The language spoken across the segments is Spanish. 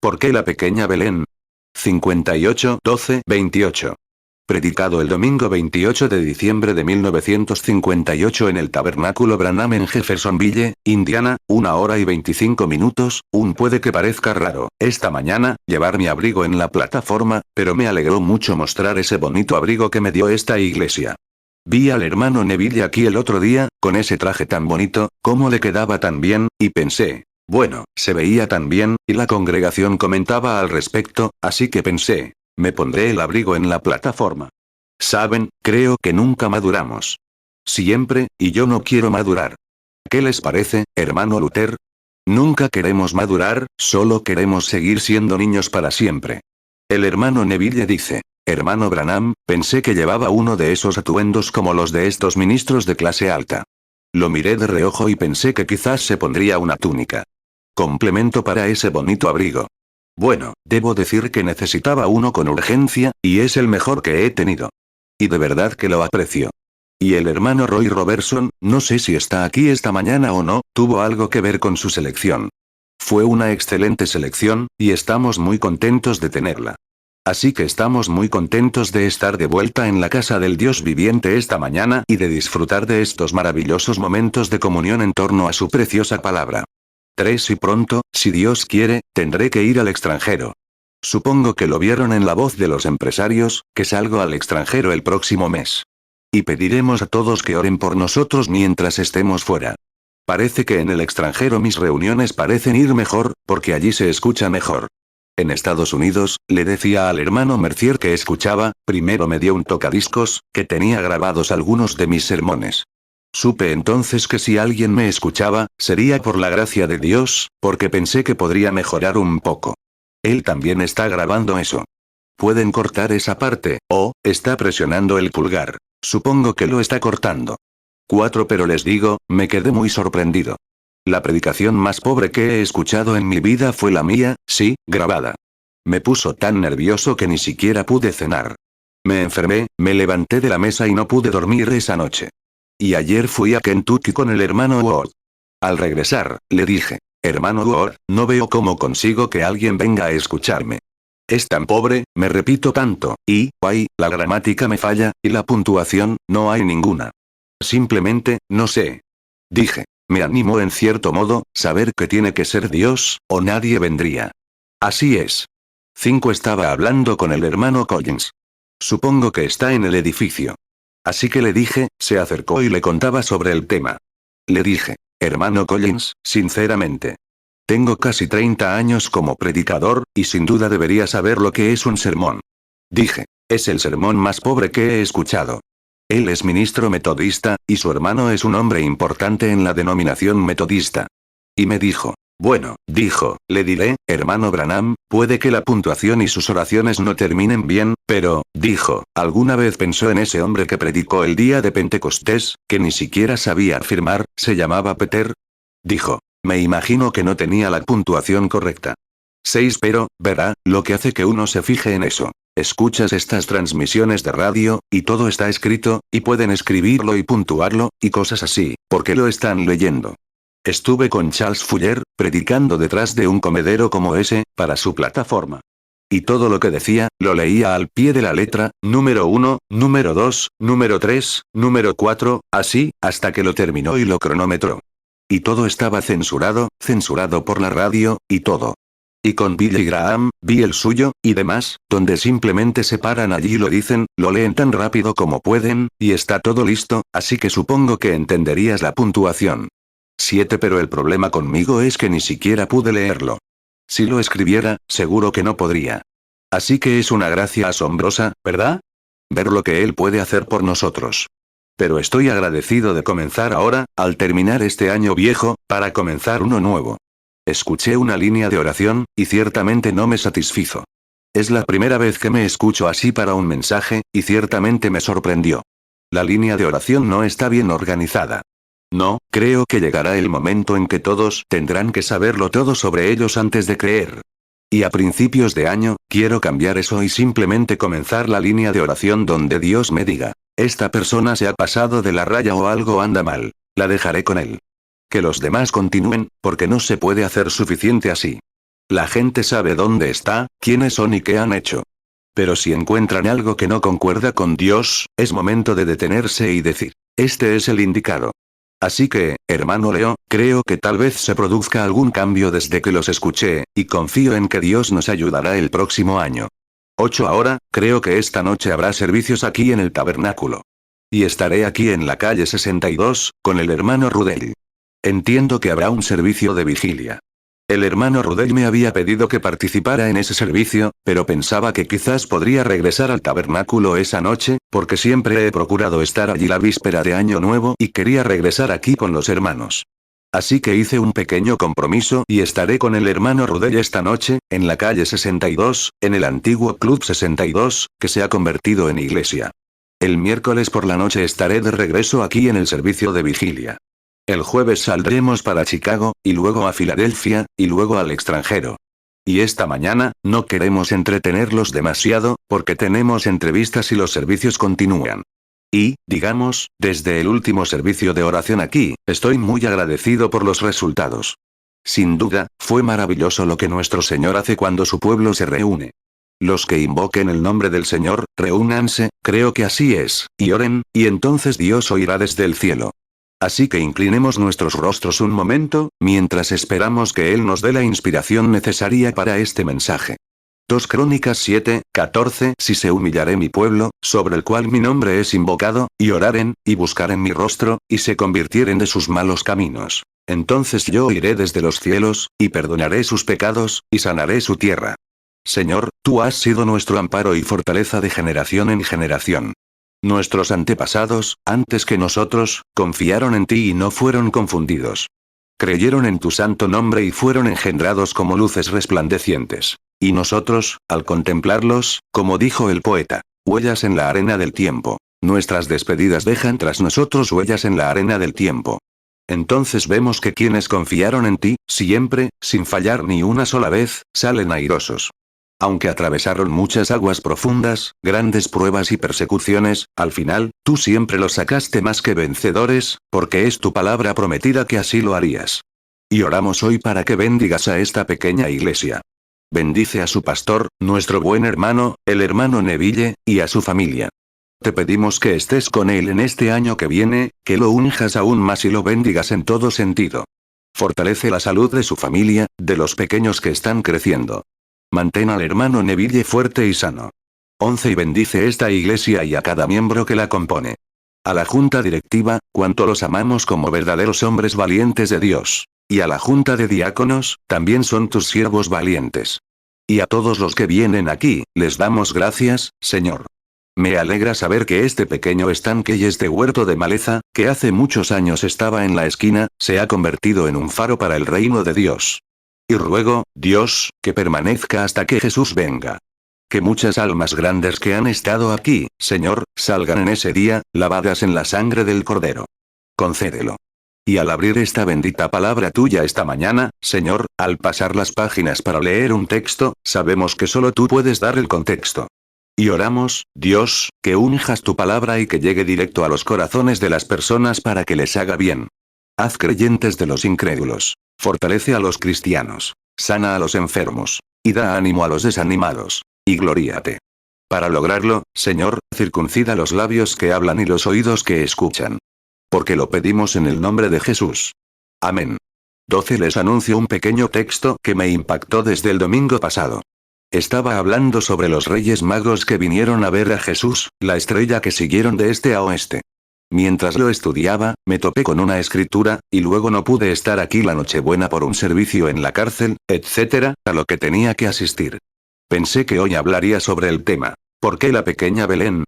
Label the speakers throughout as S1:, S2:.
S1: ¿Por qué la pequeña Belén? 58-12-28. Predicado el domingo 28 de diciembre de 1958 en el Tabernáculo Branham en Jeffersonville, Indiana, 1 hora y 25 minutos. Puede que parezca raro, esta mañana, llevar mi abrigo en la plataforma, pero me alegró mucho mostrar ese bonito abrigo que me dio esta iglesia. Vi al hermano Neville aquí el otro día, con ese traje tan bonito, cómo le quedaba tan bien, y pensé, bueno, se veía tan bien, y la congregación comentaba al respecto, así que pensé, me pondré el abrigo en la plataforma. Saben, creo que nunca maduramos. Siempre, y yo no quiero madurar. ¿Qué les parece, hermano Luther? Nunca queremos madurar, solo queremos seguir siendo niños para siempre. El hermano Neville dice, hermano Branham, pensé que llevaba uno de esos atuendos como los de estos ministros de clase alta. Lo miré de reojo y pensé que quizás se pondría una túnica. Complemento para ese bonito abrigo. Bueno, debo decir que necesitaba uno con urgencia, y es el mejor que he tenido. Y de verdad que lo aprecio. Y el hermano Roy Robertson, no sé si está aquí esta mañana o no, tuvo algo que ver con su selección. Fue una excelente selección, y estamos muy contentos de tenerla. Así que estamos muy contentos de estar de vuelta en la casa del Dios viviente esta mañana y de disfrutar de estos maravillosos momentos de comunión en torno a su preciosa palabra. 3 y pronto, si Dios quiere, tendré que ir al extranjero. Supongo que lo vieron en La Voz de los Empresarios, que salgo al extranjero el próximo mes. Y pediremos a todos que oren por nosotros mientras estemos fuera. Parece que en el extranjero mis reuniones parecen ir mejor, porque allí se escucha mejor. En Estados Unidos, le decía al hermano Mercier que escuchaba, primero me dio un tocadiscos, que tenía grabados algunos de mis sermones. Supe entonces que si alguien me escuchaba, sería por la gracia de Dios, porque pensé que podría mejorar un poco. Él también está grabando eso. Pueden cortar esa parte, está presionando el pulgar. Supongo que lo está cortando. 4 Pero les digo, me quedé muy sorprendido. La predicación más pobre que he escuchado en mi vida fue la mía, sí, grabada. Me puso tan nervioso que ni siquiera pude cenar. Me enfermé, me levanté de la mesa y no pude dormir esa noche. Y ayer fui a Kentucky con el hermano Ward. Al regresar, le dije, hermano Ward, no veo cómo consigo que alguien venga a escucharme. Es tan pobre, me repito tanto, y, la gramática me falla, y la puntuación, no hay ninguna. Simplemente, no sé. Dije, me animó en cierto modo, saber que tiene que ser Dios, o nadie vendría. Así es. 5 Estaba hablando con el hermano Collins. Supongo que está en el edificio. Así que le dije, se acercó y le contaba sobre el tema. Le dije, hermano Collins, sinceramente. Tengo casi 30 años como predicador, y sin duda debería saber lo que es un sermón. Dije, es el sermón más pobre que he escuchado. Él es ministro metodista, y su hermano es un hombre importante en la denominación metodista. Y me dijo, bueno, le diré, hermano Branham, puede que la puntuación y sus oraciones no terminen bien, pero, ¿alguna vez pensó en ese hombre que predicó el día de Pentecostés, que ni siquiera sabía afirmar, se llamaba Peter? Dijo, me imagino que no tenía la puntuación correcta. 6 Pero, verá, lo que hace que uno se fije en eso. Escuchas estas transmisiones de radio, y todo está escrito, y pueden escribirlo y puntuarlo, y cosas así, porque lo están leyendo. Estuve con Charles Fuller, predicando detrás de un comedero como ese, para su plataforma. Y todo lo que decía, lo leía al pie de la letra, número 1, número 2, número 3, número 4, así, hasta que lo terminó y lo cronometró. Y todo estaba censurado por la radio, y todo. Y con Billy Graham, vi el suyo, y demás, donde simplemente se paran allí y lo dicen, lo leen tan rápido como pueden, y está todo listo, así que supongo que entenderías la puntuación. 7 Pero el problema conmigo es que ni siquiera pude leerlo. Si lo escribiera, seguro que no podría. Así que es una gracia asombrosa, ¿verdad? Ver lo que él puede hacer por nosotros. Pero estoy agradecido de comenzar ahora, al terminar este año viejo, para comenzar uno nuevo. Escuché una línea de oración, y ciertamente no me satisfizo. Es la primera vez que me escucho así para un mensaje, y ciertamente me sorprendió. La línea de oración no está bien organizada. No, creo que llegará el momento en que todos tendrán que saberlo todo sobre ellos antes de creer. Y a principios de año, quiero cambiar eso y simplemente comenzar la línea de oración donde Dios me diga, esta persona se ha pasado de la raya o algo anda mal, la dejaré con él. Que los demás continúen, porque no se puede hacer suficiente así. La gente sabe dónde está, quiénes son y qué han hecho. Pero si encuentran algo que no concuerda con Dios, es momento de detenerse y decir, este es el indicado. Así que, hermano Leo, creo que tal vez se produzca algún cambio desde que los escuché, y confío en que Dios nos ayudará el próximo año. 8 ahora, creo que esta noche habrá servicios aquí en el tabernáculo. Y estaré aquí en la calle 62, con el hermano Rudel. Entiendo que habrá un servicio de vigilia. El hermano Rudel me había pedido que participara en ese servicio, pero pensaba que quizás podría regresar al tabernáculo esa noche, porque siempre he procurado estar allí la víspera de Año Nuevo y quería regresar aquí con los hermanos. Así que hice un pequeño compromiso y estaré con el hermano Rudel esta noche, en la calle 62, en el antiguo Club 62, que se ha convertido en iglesia. El miércoles por la noche estaré de regreso aquí en el servicio de vigilia. El jueves saldremos para Chicago, y luego a Filadelfia, y luego al extranjero. Y esta mañana, no queremos entretenerlos demasiado, porque tenemos entrevistas y los servicios continúan. Y, digamos, desde el último servicio de oración aquí, estoy muy agradecido por los resultados. Sin duda, fue maravilloso lo que nuestro Señor hace cuando su pueblo se reúne. Los que invoquen el nombre del Señor, reúnanse, creo que así es, y oren, y entonces Dios oirá desde el cielo. Así que inclinemos nuestros rostros un momento, mientras esperamos que Él nos dé la inspiración necesaria para este mensaje. 2 Crónicas 7:14 Si se humillaré mi pueblo, sobre el cual mi nombre es invocado, y oraren, y buscaren mi rostro, y se convirtieren de sus malos caminos. Entonces yo oiré desde los cielos, y perdonaré sus pecados, y sanaré su tierra. Señor, tú has sido nuestro amparo y fortaleza de generación en generación. Nuestros antepasados, antes que nosotros, confiaron en ti y no fueron confundidos. Creyeron en tu santo nombre y fueron engendrados como luces resplandecientes. Y nosotros, al contemplarlos, como dijo el poeta, huellas en la arena del tiempo. Nuestras despedidas dejan tras nosotros huellas en la arena del tiempo. Entonces vemos que quienes confiaron en ti, siempre, sin fallar ni una sola vez, salen airosos. Aunque atravesaron muchas aguas profundas, grandes pruebas y persecuciones, al final, tú siempre los sacaste más que vencedores, porque es tu palabra prometida que así lo harías. Y oramos hoy para que bendigas a esta pequeña iglesia. Bendice a su pastor, nuestro buen hermano, el hermano Neville, y a su familia. Te pedimos que estés con él en este año que viene, que lo unjas aún más y lo bendigas en todo sentido. Fortalece la salud de su familia, de los pequeños que están creciendo. Mantén al hermano Neville fuerte y sano. 11 Y bendice esta iglesia y a cada miembro que la compone. A la junta directiva, cuanto los amamos como verdaderos hombres valientes de Dios. Y a la junta de diáconos, también son tus siervos valientes. Y a todos los que vienen aquí, les damos gracias, Señor. Me alegra saber que este pequeño estanque y este huerto de maleza, que hace muchos años estaba en la esquina, se ha convertido en un faro para el reino de Dios. Y ruego, Dios, que permanezca hasta que Jesús venga. Que muchas almas grandes que han estado aquí, Señor, salgan en ese día, lavadas en la sangre del Cordero. Concédelo. Y al abrir esta bendita palabra tuya esta mañana, Señor, al pasar las páginas para leer un texto, sabemos que solo tú puedes dar el contexto. Y oramos, Dios, que unjas tu palabra y que llegue directo a los corazones de las personas para que les haga bien. Haz creyentes de los incrédulos. Fortalece a los cristianos. Sana a los enfermos. Y da ánimo a los desanimados. Y gloríate. Para lograrlo, Señor, circuncida los labios que hablan y los oídos que escuchan. Porque lo pedimos en el nombre de Jesús. Amén. 12 Les anuncio un pequeño texto que me impactó desde el domingo pasado. Estaba hablando sobre los Reyes Magos que vinieron a ver a Jesús, la estrella que siguieron de este a oeste. Mientras lo estudiaba, me topé con una escritura, y luego no pude estar aquí la Nochebuena por un servicio en la cárcel, etc., a lo que tenía que asistir. Pensé que hoy hablaría sobre el tema. ¿Por qué la pequeña Belén?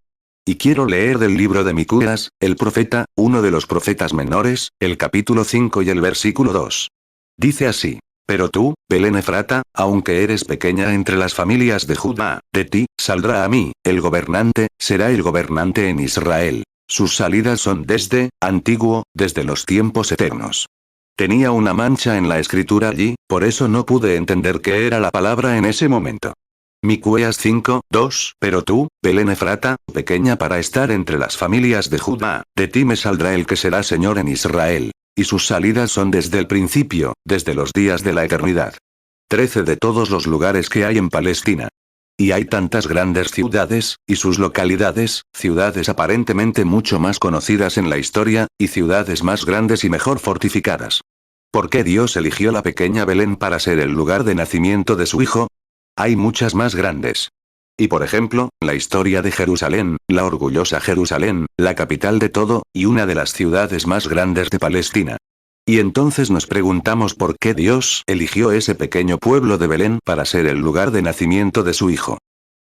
S1: Y quiero leer del libro de Miqueas, el profeta, uno de los profetas menores, el capítulo 5 y el versículo 2. Dice así. Pero tú, Belén Efrata, aunque eres pequeña entre las familias de Judá, de ti, saldrá a mí, el gobernante, será el gobernante en Israel. Sus salidas son desde, antiguo, desde los tiempos eternos. Tenía una mancha en la escritura allí, por eso no pude entender qué era la palabra en ese momento. Miqueas 5:2 Pero tú, Belén Efrata, pequeña para estar entre las familias de Judá, de ti me saldrá el que será Señor en Israel. Y sus salidas son desde el principio, desde los días de la eternidad. 13 de todos los lugares que hay en Palestina. Y hay tantas grandes ciudades, y sus localidades, ciudades aparentemente mucho más conocidas en la historia, y ciudades más grandes y mejor fortificadas. ¿Por qué Dios eligió la pequeña Belén para ser el lugar de nacimiento de su hijo? Hay muchas más grandes. Y por ejemplo, la historia de Jerusalén, la orgullosa Jerusalén, la capital de todo, y una de las ciudades más grandes de Palestina. Y entonces nos preguntamos por qué Dios eligió ese pequeño pueblo de Belén para ser el lugar de nacimiento de su hijo.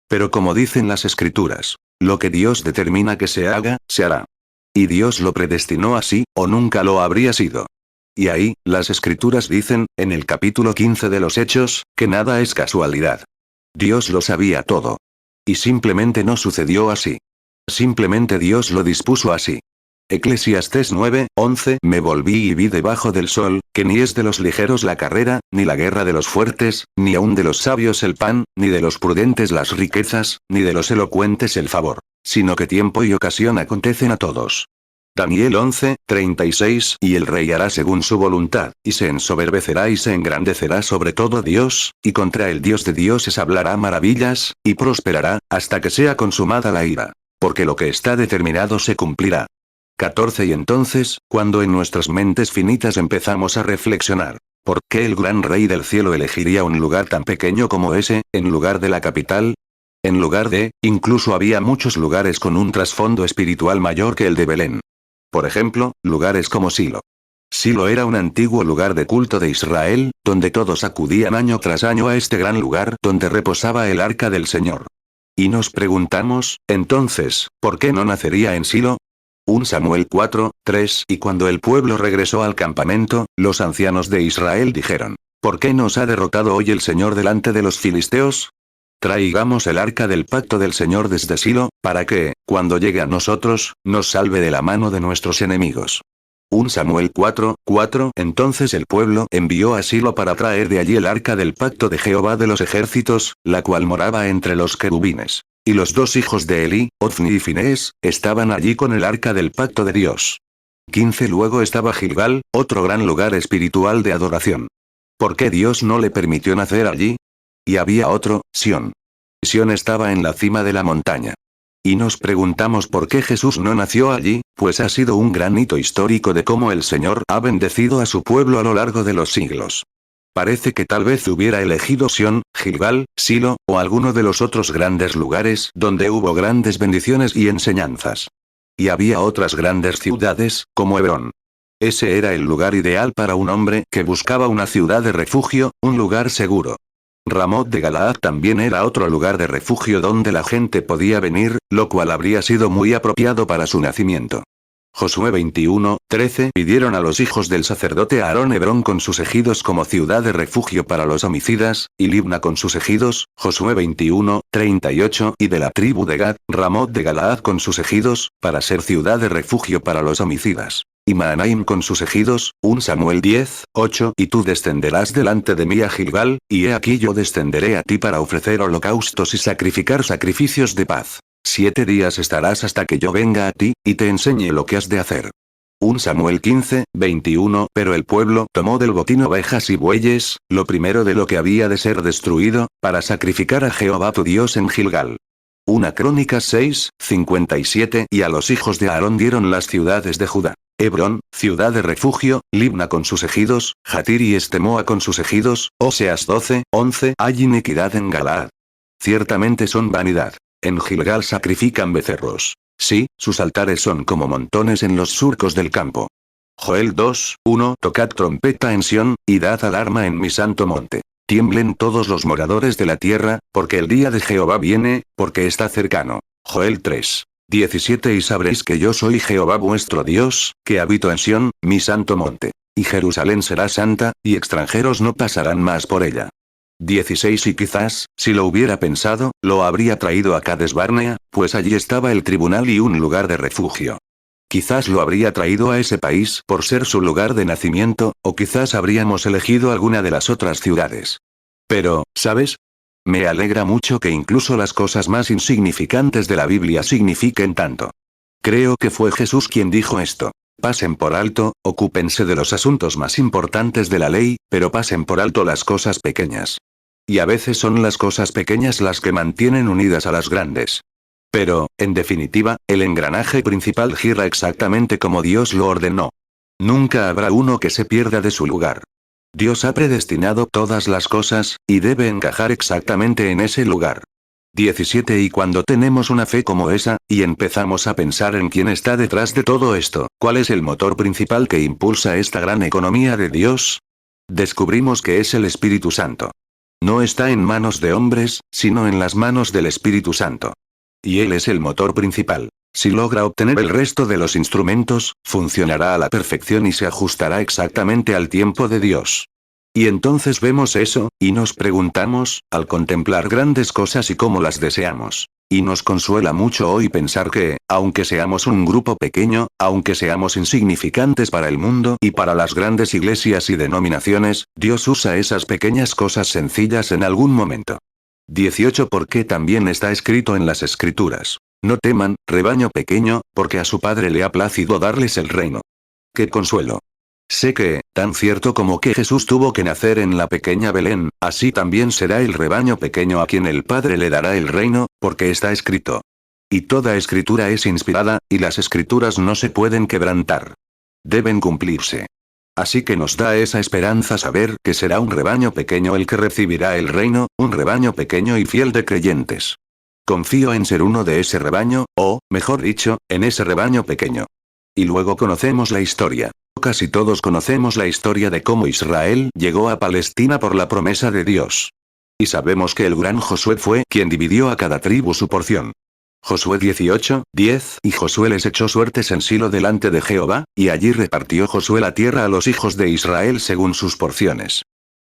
S1: Pero como dicen las escrituras, lo que Dios determina que se haga, se hará. Y Dios lo predestinó así, o nunca lo habría sido. Y ahí, las escrituras dicen, en el capítulo 15 de los Hechos, que nada es casualidad. Dios lo sabía todo. Y simplemente no sucedió así. Simplemente Dios lo dispuso así. Eclesiastés 9:11 Me volví y vi debajo del sol, que ni es de los ligeros la carrera, ni la guerra de los fuertes, ni aun de los sabios el pan, ni de los prudentes las riquezas, ni de los elocuentes el favor, sino que tiempo y ocasión acontecen a todos. Daniel 11:36 Y el rey hará según su voluntad, y se ensoberbecerá y se engrandecerá sobre todo Dios, y contra el Dios de dioses hablará maravillas, y prosperará, hasta que sea consumada la ira. Porque lo que está determinado se cumplirá. 14 Y entonces, cuando en nuestras mentes finitas empezamos a reflexionar, ¿por qué el gran rey del cielo elegiría un lugar tan pequeño como ese, en lugar de la capital? En lugar de, incluso había muchos lugares con un trasfondo espiritual mayor que el de Belén. Por ejemplo, lugares como Silo. Silo era un antiguo lugar de culto de Israel, donde todos acudían año tras año a este gran lugar donde reposaba el arca del Señor. Y nos preguntamos, entonces, ¿por qué no nacería en Silo? 1 Samuel 4:3 Y cuando el pueblo regresó al campamento, los ancianos de Israel dijeron, ¿por qué nos ha derrotado hoy el Señor delante de los filisteos? Traigamos el arca del pacto del Señor desde Silo, para que, cuando llegue a nosotros, nos salve de la mano de nuestros enemigos. 1 Samuel 4:4 Entonces el pueblo envió a Silo para traer de allí el arca del pacto de Jehová de los ejércitos, la cual moraba entre los querubines. Y los dos hijos de Elí, Ofni y Finés, estaban allí con el arca del pacto de Dios. 15 Luego estaba Gilgal, otro gran lugar espiritual de adoración. ¿Por qué Dios no le permitió nacer allí? Y había otro, Sión. Sión estaba en la cima de la montaña. Y nos preguntamos por qué Jesús no nació allí, pues ha sido un gran hito histórico de cómo el Señor ha bendecido a su pueblo a lo largo de los siglos. Parece que tal vez hubiera elegido Sión, Gilgal, Silo, o alguno de los otros grandes lugares donde hubo grandes bendiciones y enseñanzas. Y había otras grandes ciudades, como Hebrón. Ese era el lugar ideal para un hombre que buscaba una ciudad de refugio, un lugar seguro. Ramot de Galaad también era otro lugar de refugio donde la gente podía venir, lo cual habría sido muy apropiado para su nacimiento. Josué 21:13 Pidieron a los hijos del sacerdote Aarón Hebrón con sus ejidos como ciudad de refugio para los homicidas, y Libna con sus ejidos, Josué 21:38 Y de la tribu de Gad, Ramot de Galaad con sus ejidos, para ser ciudad de refugio para los homicidas. Y Mahanaim con sus ejidos, 1 Samuel 10:8 Y tú descenderás delante de mí a Gilgal, y he aquí yo descenderé a ti para ofrecer holocaustos y sacrificar sacrificios de paz. 7 días estarás hasta que yo venga a ti, y te enseñe lo que has de hacer. 1 Samuel 15:21 Pero el pueblo tomó del botín ovejas y bueyes, lo primero de lo que había de ser destruido, para sacrificar a Jehová tu Dios en Gilgal. 1 Crónicas 6:57 Y a los hijos de Aarón dieron las ciudades de Judá. Hebrón, ciudad de refugio, Libna con sus ejidos, Jatir y Estemoa con sus ejidos, Oseas 12:11 Hay iniquidad en Galaad. Ciertamente son vanidad. En Gilgal sacrifican becerros. Sí, sus altares son como montones en los surcos del campo. Joel 2:1 Tocad trompeta en Sión, y dad alarma en mi santo monte. Tiemblen todos los moradores de la tierra, porque el día de Jehová viene, porque está cercano. Joel 3:17 Y sabréis que yo soy Jehová vuestro Dios, que habito en Sión, mi santo monte. Y Jerusalén será santa, y extranjeros no pasarán más por ella. 16 Y quizás, si lo hubiera pensado, lo habría traído a Cades Barnea, pues allí estaba el tribunal y un lugar de refugio. Quizás lo habría traído a ese país por ser su lugar de nacimiento, o quizás habríamos elegido alguna de las otras ciudades. Pero, ¿sabes? Me alegra mucho que incluso las cosas más insignificantes de la Biblia signifiquen tanto. Creo que fue Jesús quien dijo esto. Pasen por alto, ocúpense de los asuntos más importantes de la ley, pero pasen por alto las cosas pequeñas. Y a veces son las cosas pequeñas las que mantienen unidas a las grandes. Pero, en definitiva, el engranaje principal gira exactamente como Dios lo ordenó. Nunca habrá uno que se pierda de su lugar. Dios ha predestinado todas las cosas, y debe encajar exactamente en ese lugar. 17 Y cuando tenemos una fe como esa, y empezamos a pensar en quién está detrás de todo esto, ¿cuál es el motor principal que impulsa esta gran economía de Dios? Descubrimos que es el Espíritu Santo. No está en manos de hombres, sino en las manos del Espíritu Santo. Y Él es el motor principal. Si logra obtener el resto de los instrumentos, funcionará a la perfección y se ajustará exactamente al tiempo de Dios. Y entonces vemos eso, y nos preguntamos, al contemplar grandes cosas y cómo las deseamos. Y nos consuela mucho hoy pensar que, aunque seamos un grupo pequeño, aunque seamos insignificantes para el mundo y para las grandes iglesias y denominaciones, Dios usa esas pequeñas cosas sencillas en algún momento. 18 Porque también está escrito en las Escrituras. No teman, rebaño pequeño, porque a su Padre le ha placido darles el reino. ¡Qué consuelo! Sé que, tan cierto como que Jesús tuvo que nacer en la pequeña Belén, así también será el rebaño pequeño a quien el Padre le dará el reino, porque está escrito. Y toda escritura es inspirada, y las escrituras no se pueden quebrantar. Deben cumplirse. Así que nos da esa esperanza saber que será un rebaño pequeño el que recibirá el reino, un rebaño pequeño y fiel de creyentes. Confío en ser uno de ese rebaño, o, mejor dicho, en ese rebaño pequeño. Y luego conocemos la historia. Casi todos conocemos la historia de cómo Israel llegó a Palestina por la promesa de Dios. Y sabemos que el gran Josué fue quien dividió a cada tribu su porción. Josué 18:10 Y Josué les echó suertes en Silo delante de Jehová, y allí repartió Josué la tierra a los hijos de Israel según sus porciones.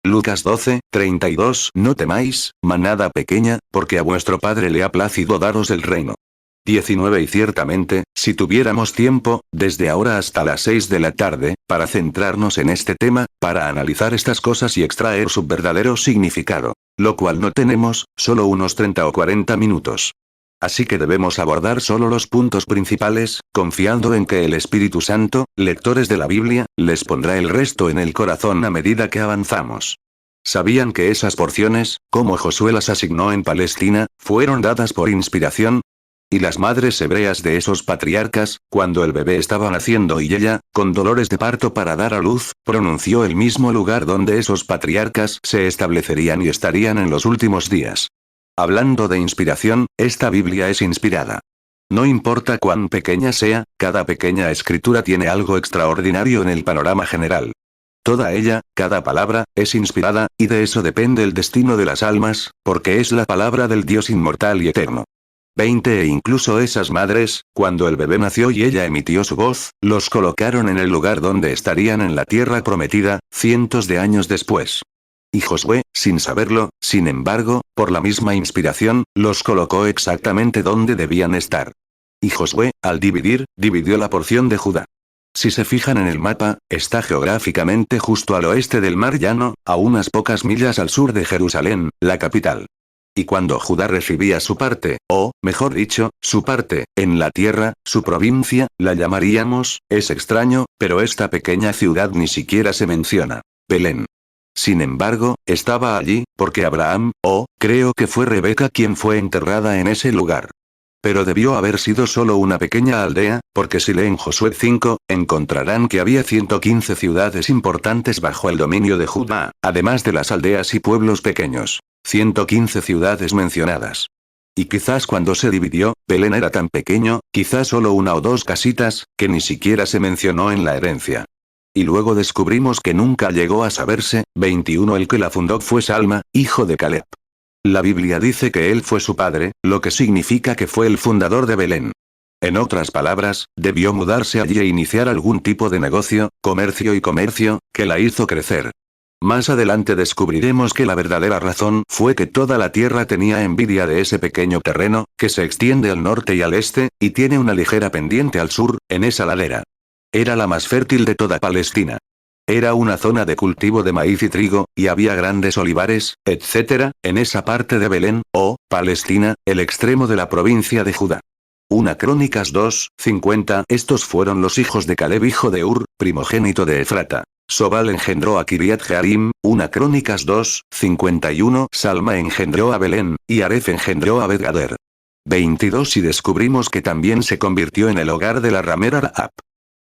S1: Lucas 12:32 No temáis, manada pequeña, porque a vuestro Padre le ha placido daros el reino. 19 Y ciertamente, si tuviéramos tiempo, desde ahora hasta las 6 de la tarde, para centrarnos en este tema, para analizar estas cosas y extraer su verdadero significado. Lo cual no tenemos, solo unos 30 o 40 minutos. Así que debemos abordar solo los puntos principales, confiando en que el Espíritu Santo, lectores de la Biblia, les pondrá el resto en el corazón a medida que avanzamos. ¿Sabían que esas porciones, como Josué las asignó en Palestina, fueron dadas por inspiración? Y las madres hebreas de esos patriarcas, cuando el bebé estaba naciendo y ella, con dolores de parto para dar a luz, pronunció el mismo lugar donde esos patriarcas se establecerían y estarían en los últimos días. Hablando de inspiración, esta Biblia es inspirada. No importa cuán pequeña sea, cada pequeña escritura tiene algo extraordinario en el panorama general. Toda ella, cada palabra, es inspirada, y de eso depende el destino de las almas, porque es la palabra del Dios inmortal y eterno. 20 E incluso esas madres, cuando el bebé nació y ella emitió su voz, los colocaron en el lugar donde estarían en la tierra prometida, cientos de años después. Y Josué, sin saberlo, sin embargo, por la misma inspiración, los colocó exactamente donde debían estar. Y Josué, al dividir, dividió la porción de Judá. Si se fijan en el mapa, está geográficamente justo al oeste del Mar Llano, a unas pocas millas al sur de Jerusalén, la capital. Y cuando Judá recibía su parte, o, mejor dicho, su parte, en la tierra, su provincia, la llamaríamos, es extraño, pero esta pequeña ciudad ni siquiera se menciona. Belén. Sin embargo, estaba allí, porque Abraham, o, creo que fue Rebeca quien fue enterrada en ese lugar. Pero debió haber sido solo una pequeña aldea, porque si leen Josué 5, encontrarán que había 115 ciudades importantes bajo el dominio de Judá, además de las aldeas y pueblos pequeños. 115 ciudades mencionadas. Y quizás cuando se dividió, Belén era tan pequeño, quizás solo una o dos casitas, que ni siquiera se mencionó en la herencia. Y luego descubrimos que nunca llegó a saberse. 21 El que la fundó fue Salma, hijo de Caleb. La Biblia dice que él fue su padre, lo que significa que fue el fundador de Belén. En otras palabras, debió mudarse allí e iniciar algún tipo de negocio, comercio, que la hizo crecer. Más adelante descubriremos que la verdadera razón fue que toda la tierra tenía envidia de ese pequeño terreno, que se extiende al norte y al este, y tiene una ligera pendiente al sur, en esa ladera. Era la más fértil de toda Palestina. Era una zona de cultivo de maíz y trigo, y había grandes olivares, etc., en esa parte de Belén, o, Palestina, el extremo de la provincia de Judá. 1 Crónicas 2:50. Estos fueron los hijos de Caleb hijo de Ur, primogénito de Efrata. Sobal engendró a Kiriat Jearim, 1 Crónicas 2:51. Salma engendró a Belén, y Aref engendró a Bet-gader. 22. Y descubrimos que también se convirtió en el hogar de la ramera Rahab.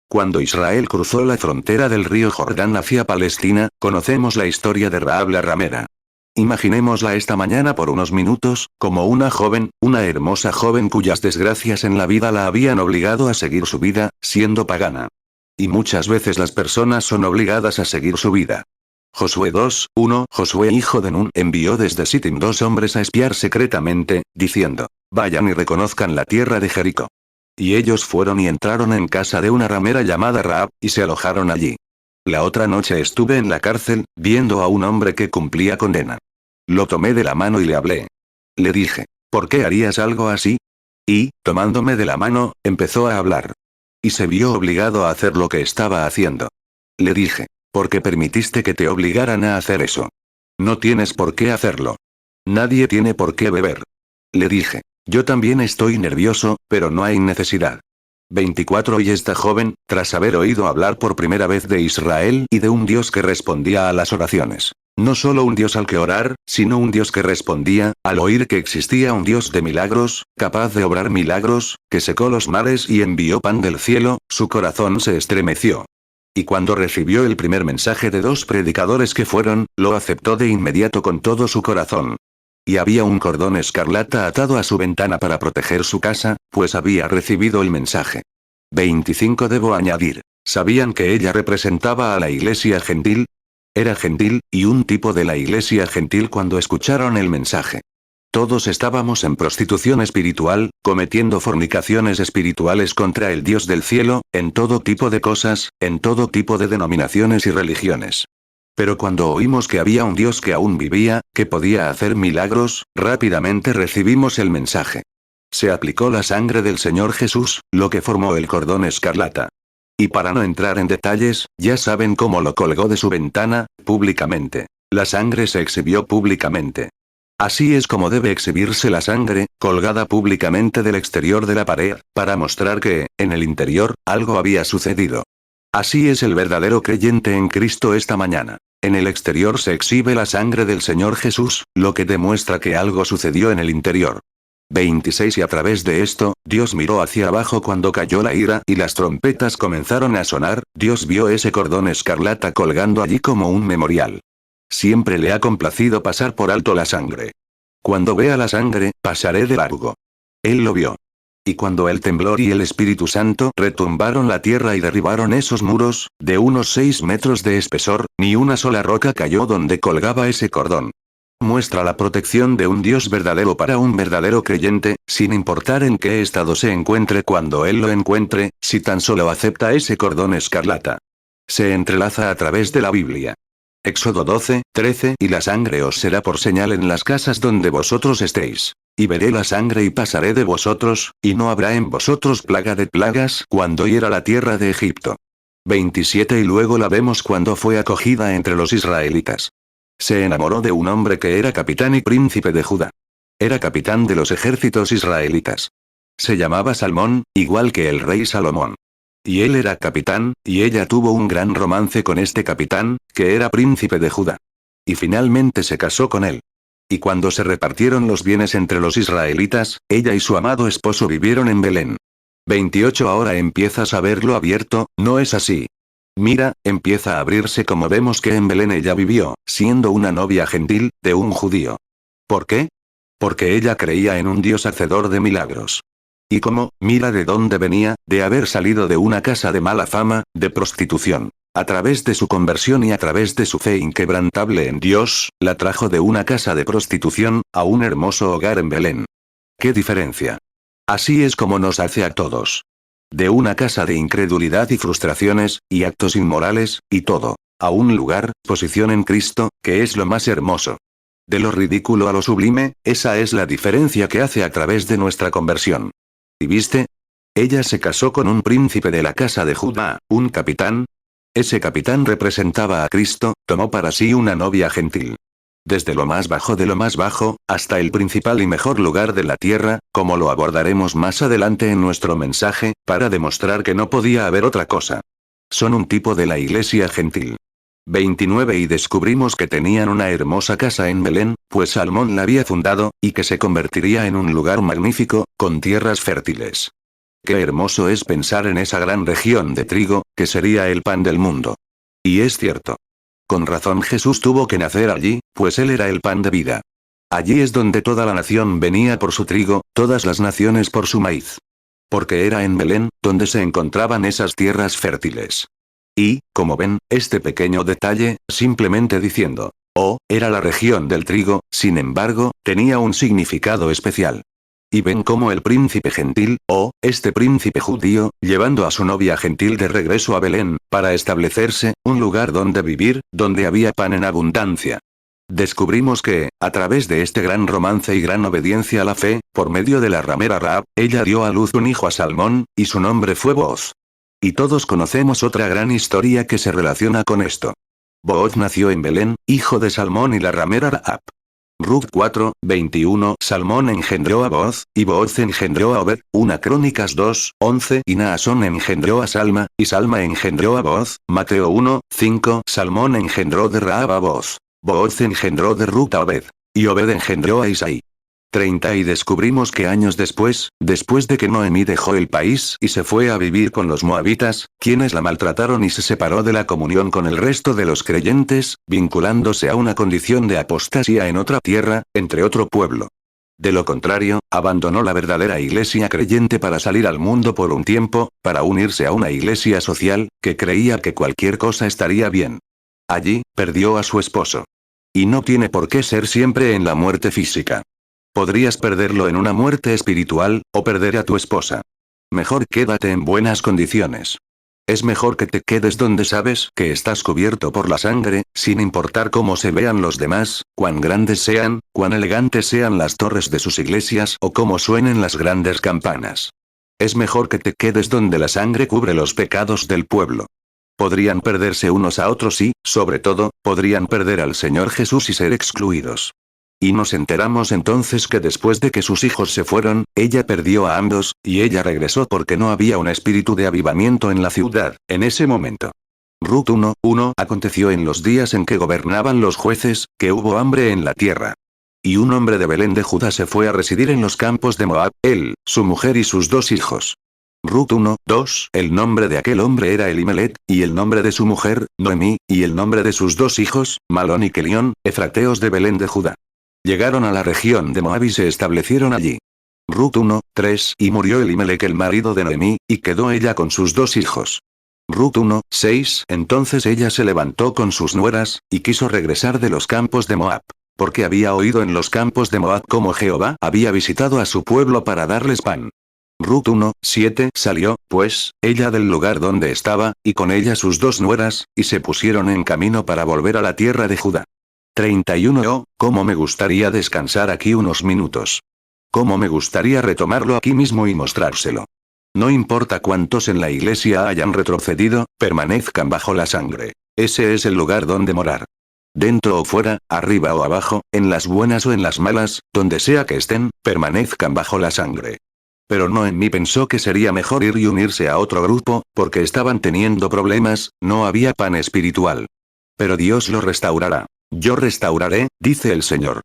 S1: Cuando Israel cruzó la frontera del río Jordán hacia Palestina, conocemos la historia de Rahab la ramera. Imaginémosla esta mañana por unos minutos, como una hermosa joven cuyas desgracias en la vida la habían obligado a seguir su vida, siendo pagana. Y muchas veces las personas son obligadas a seguir su vida. Josué 2:1. Josué hijo de Nun envió desde Sittim 2 hombres a espiar secretamente, diciendo: vayan y reconozcan la tierra de Jericó. Y ellos fueron y entraron en casa de una ramera llamada Rahab, y se alojaron allí. La otra noche estuve en la cárcel, viendo a un hombre que cumplía condena. Lo tomé de la mano y le hablé. Le dije: ¿por qué harías algo así? Y, tomándome de la mano, empezó a hablar. Y se vio obligado a hacer lo que estaba haciendo. Le dije: ¿por qué permitiste que te obligaran a hacer eso? No tienes por qué hacerlo. Nadie tiene por qué beber. Le dije: yo también estoy nervioso, pero no hay necesidad. 24. Y esta joven, tras haber oído hablar por primera vez de Israel y de un Dios que respondía a las oraciones. No solo un Dios al que orar, sino un Dios que respondía, al oír que existía un Dios de milagros, capaz de obrar milagros, que secó los mares y envió pan del cielo, su corazón se estremeció. Y cuando recibió el primer mensaje de 2 predicadores que fueron, lo aceptó de inmediato con todo su corazón. Y había un cordón escarlata atado a su ventana para proteger su casa, pues había recibido el mensaje. 25. Debo añadir, ¿sabían que ella representaba a la iglesia gentil? Era gentil, y un tipo de la iglesia gentil cuando escucharon el mensaje. Todos estábamos en prostitución espiritual, cometiendo fornicaciones espirituales contra el Dios del cielo, en todo tipo de cosas, en todo tipo de denominaciones y religiones. Pero cuando oímos que había un Dios que aún vivía, que podía hacer milagros, rápidamente recibimos el mensaje. Se aplicó la sangre del Señor Jesús, lo que formó el cordón escarlata. Y para no entrar en detalles, ya saben cómo lo colgó de su ventana, públicamente. La sangre se exhibió públicamente. Así es como debe exhibirse la sangre, colgada públicamente del exterior de la pared, para mostrar que, en el interior, algo había sucedido. Así es el verdadero creyente en Cristo esta mañana. En el exterior se exhibe la sangre del Señor Jesús, lo que demuestra que algo sucedió en el interior. 26. Y a través de esto, Dios miró hacia abajo cuando cayó la ira y las trompetas comenzaron a sonar, Dios vio ese cordón escarlata colgando allí como un memorial. Siempre le ha complacido pasar por alto la sangre. Cuando vea la sangre, pasaré de largo. Él lo vio. Y cuando el temblor y el Espíritu Santo retumbaron la tierra y derribaron esos muros, de unos 6 metros de espesor, ni una sola roca cayó donde colgaba ese cordón. Muestra la protección de un Dios verdadero para un verdadero creyente, sin importar en qué estado se encuentre cuando Él lo encuentre, si tan solo acepta ese cordón escarlata. Se entrelaza a través de la Biblia. Éxodo 12:13. Y la sangre os será por señal en las casas donde vosotros estéis. Y veré la sangre y pasaré de vosotros, y no habrá en vosotros plaga de plagas cuando hiera la tierra de Egipto. 27. Y luego la vemos cuando fue acogida entre los israelitas. Se enamoró de un hombre que era capitán y príncipe de Judá. Era capitán de los ejércitos israelitas. Se llamaba Salmón, igual que el rey Salomón. Y él era capitán, y ella tuvo un gran romance con este capitán, que era príncipe de Judá. Y finalmente se casó con él. Y cuando se repartieron los bienes entre los israelitas, ella y su amado esposo vivieron en Belén. 28. Ahora empiezas a verlo abierto, ¿no es así? Mira, empieza a abrirse como vemos que en Belén ella vivió, siendo una novia gentil, de un judío. ¿Por qué? Porque ella creía en un Dios hacedor de milagros. Y como, mira de dónde venía, de haber salido de una casa de mala fama, de prostitución. A través de su conversión y a través de su fe inquebrantable en Dios, la trajo de una casa de prostitución, a un hermoso hogar en Belén. ¿Qué diferencia? Así es como nos hace a todos. De una casa de incredulidad y frustraciones, y actos inmorales, y todo, a un lugar, posición en Cristo, que es lo más hermoso. De lo ridículo a lo sublime, esa es la diferencia que hace a través de nuestra conversión. ¿Y viste? Ella se casó con un príncipe de la casa de Judá, un capitán. Ese capitán representaba a Cristo, tomó para sí una novia gentil. Desde lo más bajo de lo más bajo, hasta el principal y mejor lugar de la tierra, como lo abordaremos más adelante en nuestro mensaje, para demostrar que no podía haber otra cosa. Son un tipo de la iglesia gentil. 29 Y descubrimos que tenían una hermosa casa en Belén, pues Salmón la había fundado, y que se convertiría en un lugar magnífico, con tierras fértiles. Qué hermoso es pensar en esa gran región de trigo, que sería el pan del mundo. Y es cierto. Con razón Jesús tuvo que nacer allí, pues él era el pan de vida. Allí es donde toda la nación venía por su trigo, todas las naciones por su maíz. Porque era en Belén, donde se encontraban esas tierras fértiles. Y, como ven, este pequeño detalle, simplemente diciendo, oh, era la región del trigo, sin embargo, tenía un significado especial. Y ven cómo el príncipe gentil, este príncipe judío, llevando a su novia gentil de regreso a Belén, para establecerse, un lugar donde vivir, donde había pan en abundancia. Descubrimos que, a través de este gran romance y gran obediencia a la fe, por medio de la ramera Rahab, ella dio a luz un hijo a Salmón, y su nombre fue Booz. Y todos conocemos otra gran historia que se relaciona con esto. Booz nació en Belén, hijo de Salmón y la ramera Rahab. Ruth 4, 21 Salmón engendró a Booz, y Booz engendró a Obed, 1 Crónicas 2, 11 y Naasón engendró a Salma, y Salma engendró a Booz, Mateo 1, 5 Salmón engendró de Rahab a Booz. Booz engendró de Ruth a Obed. Y Obed engendró a Isaí. 30 Y descubrimos que años después de que Noemí dejó el país y se fue a vivir con los moabitas, quienes la maltrataron y se separó de la comunión con el resto de los creyentes, vinculándose a una condición de apostasía en otra tierra, entre otro pueblo. De lo contrario, abandonó la verdadera iglesia creyente para salir al mundo por un tiempo, para unirse a una iglesia social, que creía que cualquier cosa estaría bien. Allí, perdió a su esposo. Y no tiene por qué ser siempre en la muerte física. Podrías perderlo en una muerte espiritual, o perder a tu esposa. Mejor quédate en buenas condiciones. Es mejor que te quedes donde sabes que estás cubierto por la sangre, sin importar cómo se vean los demás, cuán grandes sean, cuán elegantes sean las torres de sus iglesias o cómo suenen las grandes campanas. Es mejor que te quedes donde la sangre cubre los pecados del pueblo. Podrían perderse unos a otros y, sobre todo, podrían perder al Señor Jesús y ser excluidos. Y nos enteramos entonces que después de que sus hijos se fueron, ella perdió a ambos, y ella regresó porque no había un espíritu de avivamiento en la ciudad, en ese momento. Ruth 1, 1 Aconteció en los días en que gobernaban los jueces, que hubo hambre en la tierra. Y un hombre de Belén de Judá se fue a residir en los campos de Moab, él, su mujer y sus 2 hijos. Ruth 1, 2 El nombre de aquel hombre era Elimelec, y el nombre de su mujer, Noemí, y el nombre de sus 2 hijos, Malón y Kelión, efrateos de Belén de Judá. Llegaron a la región de Moab y se establecieron allí. Ruth 1, 3 Y murió Elimelec el marido de Noemí, y quedó ella con sus 2 hijos. Ruth 1, 6 Entonces ella se levantó con sus nueras, y quiso regresar de los campos de Moab. Porque había oído en los campos de Moab cómo Jehová había visitado a su pueblo para darles pan. Ruth 1, 7 Salió, pues, ella del lugar donde estaba, y con ella sus 2 nueras, y se pusieron en camino para volver a la tierra de Judá. 31 Oh, cómo me gustaría descansar aquí unos minutos. Cómo me gustaría retomarlo aquí mismo y mostrárselo. No importa cuántos en la iglesia hayan retrocedido, permanezcan bajo la sangre. Ese es el lugar donde morar. Dentro o fuera, arriba o abajo, en las buenas o en las malas, donde sea que estén, permanezcan bajo la sangre. Pero Noemí pensó que sería mejor ir y unirse a otro grupo, porque estaban teniendo problemas, no había pan espiritual. Pero Dios lo restaurará. Yo restauraré, dice el Señor.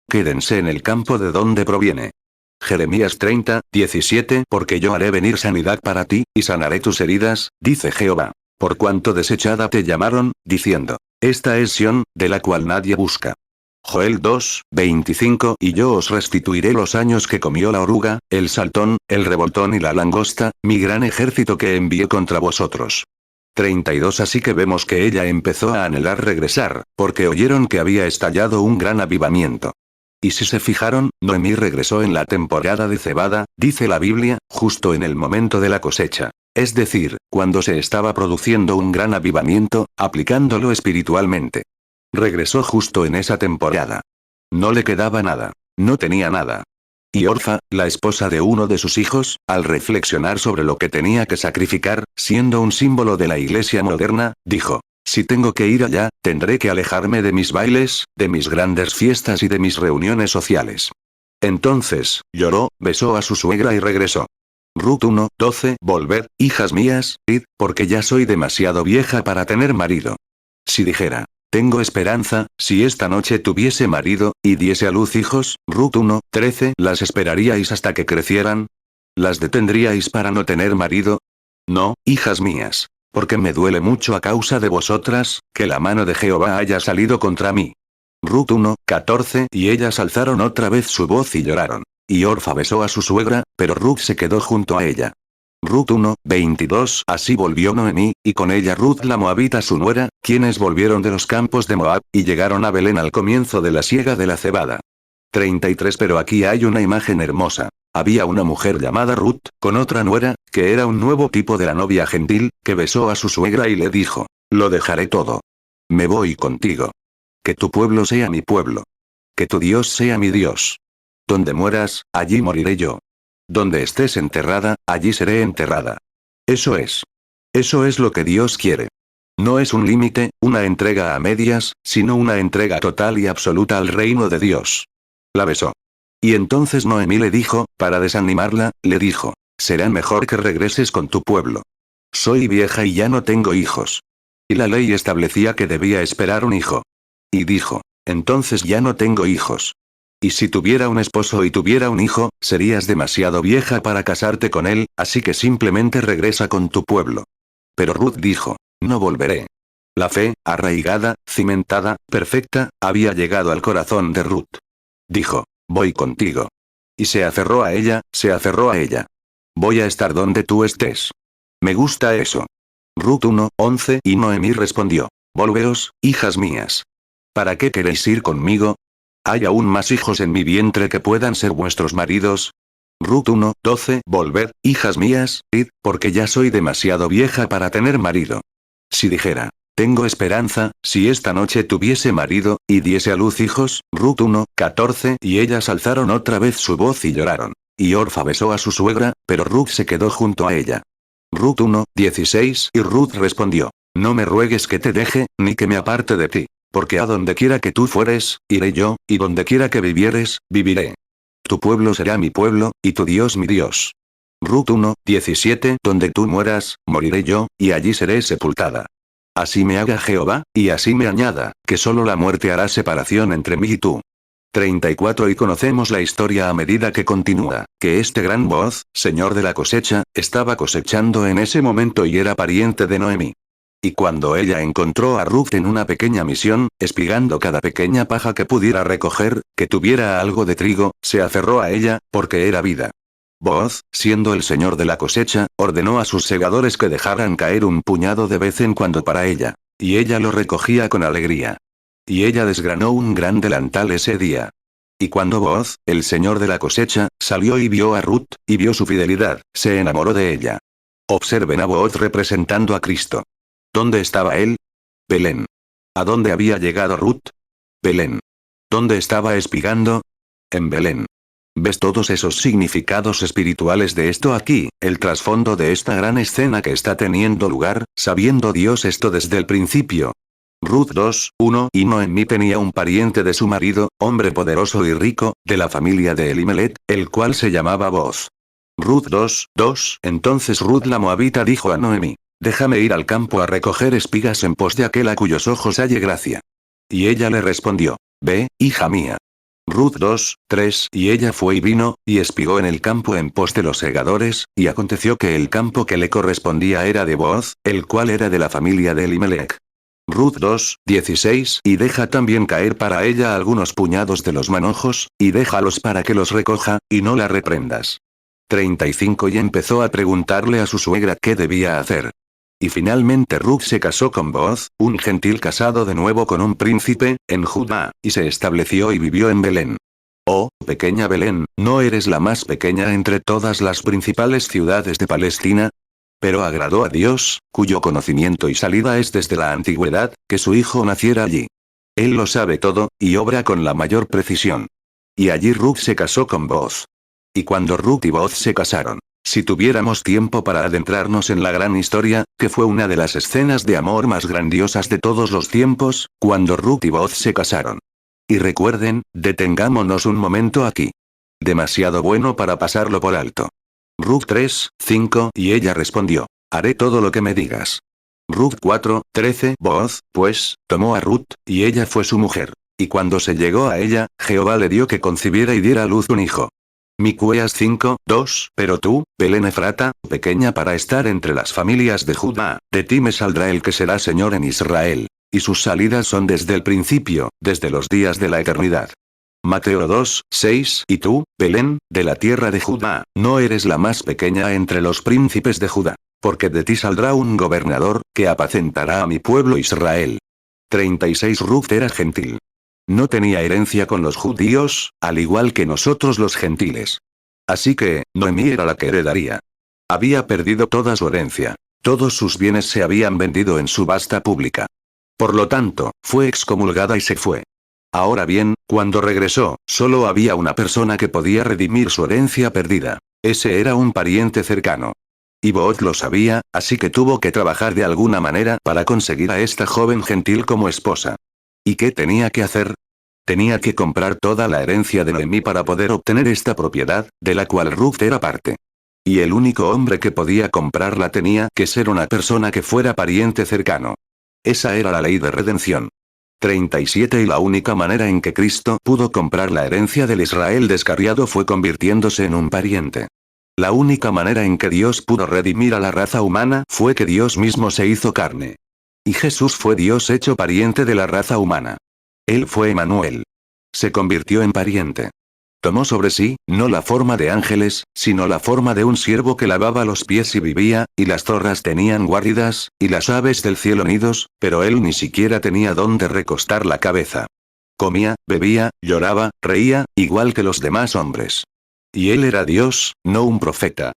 S1: Quédense en el campo de donde proviene. Jeremías 30, 17 Porque yo haré venir sanidad para ti, y sanaré tus heridas, dice Jehová. Por cuanto desechada te llamaron, diciendo, esta es Sión, de la cual nadie busca. Joel 2, 25 Y yo os restituiré los años que comió la oruga, el saltón, el revoltón y la langosta, mi gran ejército que envié contra vosotros. 32 Así que vemos que ella empezó a anhelar regresar, porque oyeron que había estallado un gran avivamiento. Y si se fijaron, Noemí regresó en la temporada de cebada, dice la Biblia, justo en el momento de la cosecha. Es decir, cuando se estaba produciendo un gran avivamiento, aplicándolo espiritualmente. Regresó justo en esa temporada. No le quedaba nada. No tenía nada. Y Orfa, la esposa de uno de sus hijos, al reflexionar sobre lo que tenía que sacrificar, siendo un símbolo de la iglesia moderna, dijo, Si tengo que ir allá, tendré que alejarme de mis bailes, de mis grandes fiestas y de mis reuniones sociales. Entonces, lloró, besó a su suegra y regresó. Ruth 1:12. Volver, hijas mías, id, porque ya soy demasiado vieja para tener marido. Si dijera, tengo esperanza, si esta noche tuviese marido, y diese a luz hijos, Ruth 1:13. ¿Las esperaríais hasta que crecieran? ¿Las detendríais para no tener marido? No, hijas mías. Porque me duele mucho a causa de vosotras, que la mano de Jehová haya salido contra mí. Ruth 1:14. Y ellas alzaron otra vez su voz y lloraron. Y Orfa besó a su suegra, pero Ruth se quedó junto a ella. Ruth 1:22. Así volvió Noemí, y con ella Ruth la moabita su nuera, quienes volvieron de los campos de Moab, y llegaron a Belén al comienzo de la siega de la cebada. 33. Pero aquí hay una imagen hermosa. Había una mujer llamada Ruth, con otra nuera, que era un nuevo tipo de la novia gentil, que besó a su suegra y le dijo, lo dejaré todo. Me voy contigo. Que tu pueblo sea mi pueblo. Que tu Dios sea mi Dios. Donde mueras, allí moriré yo. Donde estés enterrada, allí seré enterrada. Eso es. Eso es lo que Dios quiere. No es un límite, una entrega a medias, sino una entrega total y absoluta al reino de Dios. La besó. Y entonces Noemí le dijo, para desanimarla, le dijo, será mejor que regreses con tu pueblo. Soy vieja y ya no tengo hijos. Y la ley establecía que debía esperar un hijo. Y dijo, entonces ya no tengo hijos. Y si tuviera un esposo y tuviera un hijo, serías demasiado vieja para casarte con él, así que simplemente regresa con tu pueblo. Pero Ruth dijo, no volveré. La fe, arraigada, cimentada, perfecta, había llegado al corazón de Ruth. Dijo, voy contigo. Y se aferró a ella, se aferró a ella. Voy a estar donde tú estés. Me gusta eso. Ruth 1:11. Y Noemí respondió, volveos, hijas mías. ¿Para qué queréis ir conmigo? ¿Hay aún más hijos en mi vientre que puedan ser vuestros maridos? Ruth 1:12. Volved, hijas mías, id, porque ya soy demasiado vieja para tener marido. Si dijera, tengo esperanza, si esta noche tuviese marido, y diese a luz hijos, Ruth 1:14. Y ellas alzaron otra vez su voz y lloraron. Y Orfa besó a su suegra, pero Ruth se quedó junto a ella. Ruth 1:16. Y Ruth respondió, no me ruegues que te deje, ni que me aparte de ti. Porque a donde quiera que tú fueres, iré yo, y donde quiera que vivieres, viviré. Tu pueblo será mi pueblo, y tu Dios mi Dios. Ruth 1:17. Donde tú mueras, moriré yo, y allí seré sepultada. Así me haga Jehová, y así me añada, que solo la muerte hará separación entre mí y tú. 34. Y conocemos la historia a medida que continúa, que este gran Booz, señor de la cosecha, estaba cosechando en ese momento y era pariente de Noemí. Y cuando ella encontró a Ruth en una pequeña misión, espigando cada pequeña paja que pudiera recoger, que tuviera algo de trigo, se aferró a ella, porque era vida. Booz, siendo el señor de la cosecha, ordenó a sus segadores que dejaran caer un puñado de vez en cuando para ella. Y ella lo recogía con alegría. Y ella desgranó un gran delantal ese día. Y cuando Booz, el señor de la cosecha, salió y vio a Ruth, y vio su fidelidad, se enamoró de ella. Observen a Booz representando a Cristo. ¿Dónde estaba él? Belén. ¿A dónde había llegado Ruth? Belén. ¿Dónde estaba espigando? En Belén. ¿Ves todos esos significados espirituales de esto aquí, el trasfondo de esta gran escena que está teniendo lugar, sabiendo Dios esto desde el principio? Ruth 2:1. Y Noemí tenía un pariente de su marido, hombre poderoso y rico, de la familia de Elimelech, el cual se llamaba Booz. Ruth 2:2. Entonces Ruth la moabita dijo a Noemí, déjame ir al campo a recoger espigas en pos de aquel a cuyos ojos halle gracia. Y ella le respondió, ve, hija mía. Ruth 2:3. Y ella fue y vino, y espigó en el campo en pos de los segadores, y aconteció que el campo que le correspondía era de Booz, el cual era de la familia de Elimelech. Ruth 2:16. Y deja también caer para ella algunos puñados de los manojos, y déjalos para que los recoja, y no la reprendas. 35. Y empezó a preguntarle a su suegra qué debía hacer. Y finalmente Ruth se casó con Booz, un gentil casado de nuevo con un príncipe, en Judá, y se estableció y vivió en Belén. Oh, pequeña Belén, ¿no eres la más pequeña entre todas las principales ciudades de Palestina? Pero agradó a Dios, cuyo conocimiento y salida es desde la antigüedad, que su hijo naciera allí. Él lo sabe todo, y obra con la mayor precisión. Y allí Ruth se casó con Booz. Y cuando Ruth y Booz se casaron, Si tuviéramos tiempo para adentrarnos en la gran historia, que fue una de las escenas de amor más grandiosas de todos los tiempos, cuando Ruth y Boaz se casaron. Y recuerden, detengámonos un momento aquí. Demasiado bueno para pasarlo por alto. Ruth 3:5 y ella respondió: haré todo lo que me digas. Ruth 4:13 Boaz, pues, tomó a Ruth, y ella fue su mujer. Y cuando se llegó a ella, Jehová le dio que concibiera y diera a luz un hijo. Micueas 5:2 Pero tú, Belén Efrata, pequeña para estar entre las familias de Judá, de ti me saldrá el que será Señor en Israel. Y sus salidas son desde el principio, desde los días de la eternidad. Mateo 2:6 Y tú, Belén, de la tierra de Judá, no eres la más pequeña entre los príncipes de Judá, porque de ti saldrá un gobernador, que apacentará a mi pueblo Israel. 36 Ruth era gentil. No tenía herencia con los judíos, al igual que nosotros los gentiles. Así que, Noemí era la que heredaría. Había perdido toda su herencia. Todos sus bienes se habían vendido en subasta pública. Por lo tanto, fue excomulgada y se fue. Ahora bien, cuando regresó, solo había una persona que podía redimir su herencia perdida. Ese era un pariente cercano. Y Boaz lo sabía, así que tuvo que trabajar de alguna manera para conseguir a esta joven gentil como esposa. ¿Y qué tenía que hacer? Tenía que comprar toda la herencia de Noemí para poder obtener esta propiedad, de la cual Ruth era parte. Y el único hombre que podía comprarla tenía que ser una persona que fuera pariente cercano. Esa era la ley de redención. 37 Y la única manera en que Cristo pudo comprar la herencia del Israel descarriado fue convirtiéndose en un pariente. La única manera en que Dios pudo redimir a la raza humana fue que Dios mismo se hizo carne. Y Jesús fue Dios hecho pariente de la raza humana. Él fue Emmanuel. Se convirtió en pariente. Tomó sobre sí, no la forma de ángeles, sino la forma de un siervo que lavaba los pies y vivía, y las zorras tenían guaridas, y las aves del cielo nidos, pero él ni siquiera tenía dónde recostar la cabeza. Comía, bebía, lloraba, reía, igual que los demás hombres. Y él era Dios, no un profeta.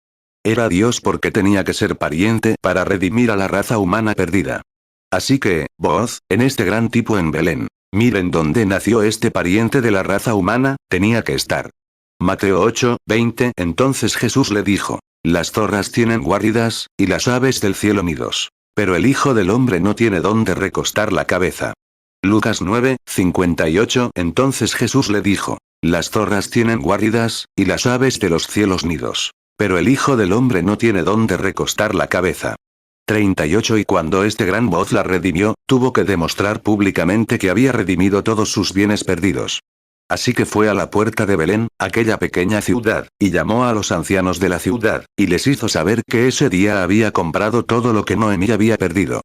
S1: Era Dios porque tenía que ser pariente para redimir a la raza humana perdida. Así que, Boaz, en este gran tipo en Belén, miren dónde nació este pariente de la raza humana, tenía que estar. Mateo 8:20 Entonces Jesús le dijo: las zorras tienen guaridas, y las aves del cielo nidos. Pero el Hijo del Hombre no tiene dónde recostar la cabeza. Lucas 9:58 Entonces Jesús le dijo: las zorras tienen guaridas, y las aves de los cielos nidos. Pero el Hijo del Hombre no tiene dónde recostar la cabeza. 38 Y cuando este gran Boaz la redimió, tuvo que demostrar públicamente que había redimido todos sus bienes perdidos. Así que fue a la puerta de Belén, aquella pequeña ciudad, y llamó a los ancianos de la ciudad, y les hizo saber que ese día había comprado todo lo que Noemí había perdido.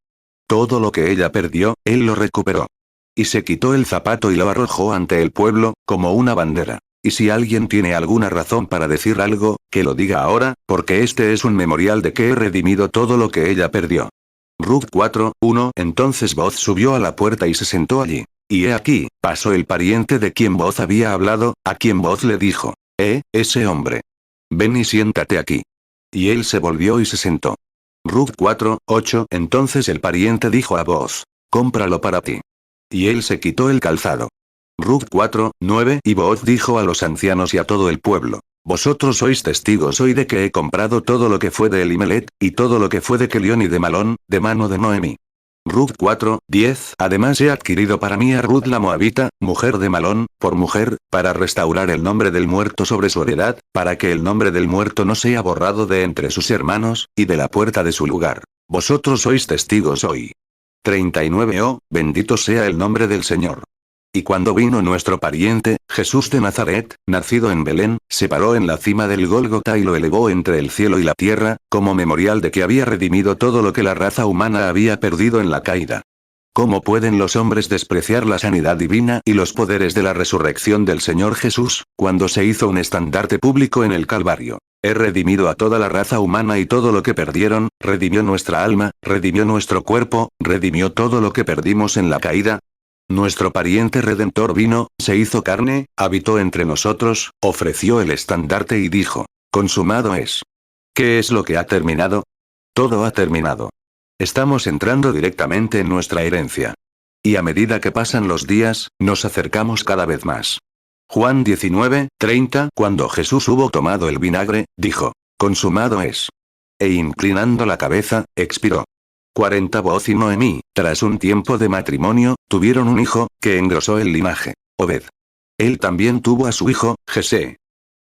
S1: Todo lo que ella perdió, él lo recuperó. Y se quitó el zapato y lo arrojó ante el pueblo, como una bandera. Y si alguien tiene alguna razón para decir algo, que lo diga ahora, porque este es un memorial de que he redimido todo lo que ella perdió. Ruth 4:1 Entonces Boaz subió a la puerta y se sentó allí. Y he aquí, pasó el pariente de quien Boaz había hablado, a quien Boaz le dijo: ese hombre. Ven y siéntate aquí. Y él se volvió y se sentó. Ruth 4:8 Entonces el pariente dijo a Boaz: cómpralo para ti. Y él se quitó el calzado. Ruth 4:9 Y Boaz dijo a los ancianos y a todo el pueblo: vosotros sois testigos hoy de que he comprado todo lo que fue de Elimelech, y todo lo que fue de Kelión y de Malón, de mano de Noemí. Ruth 4:10 Además he adquirido para mí a Ruth la Moabita, mujer de Malón, por mujer, para restaurar el nombre del muerto sobre su heredad, para que el nombre del muerto no sea borrado de entre sus hermanos, y de la puerta de su lugar. Vosotros sois testigos hoy. 39 Oh, bendito sea el nombre del Señor. Y cuando vino nuestro pariente, Jesús de Nazaret, nacido en Belén, se paró en la cima del Gólgota y lo elevó entre el cielo y la tierra, como memorial de que había redimido todo lo que la raza humana había perdido en la caída. ¿Cómo pueden los hombres despreciar la sanidad divina y los poderes de la resurrección del Señor Jesús, cuando se hizo un estandarte público en el Calvario? He redimido a toda la raza humana y todo lo que perdieron, redimió nuestra alma, redimió nuestro cuerpo, redimió todo lo que perdimos en la caída. Nuestro pariente redentor vino, se hizo carne, habitó entre nosotros, ofreció el estandarte y dijo: consumado es. ¿Qué es lo que ha terminado? Todo ha terminado. Estamos entrando directamente en nuestra herencia. Y a medida que pasan los días, nos acercamos cada vez más. Juan 19:30 Cuando Jesús hubo tomado el vinagre, dijo: consumado es. E inclinando la cabeza, expiró. 40 Booz y Noemí, tras un tiempo de matrimonio, tuvieron un hijo, que engrosó el linaje, Obed. Él también tuvo a su hijo, Jesé.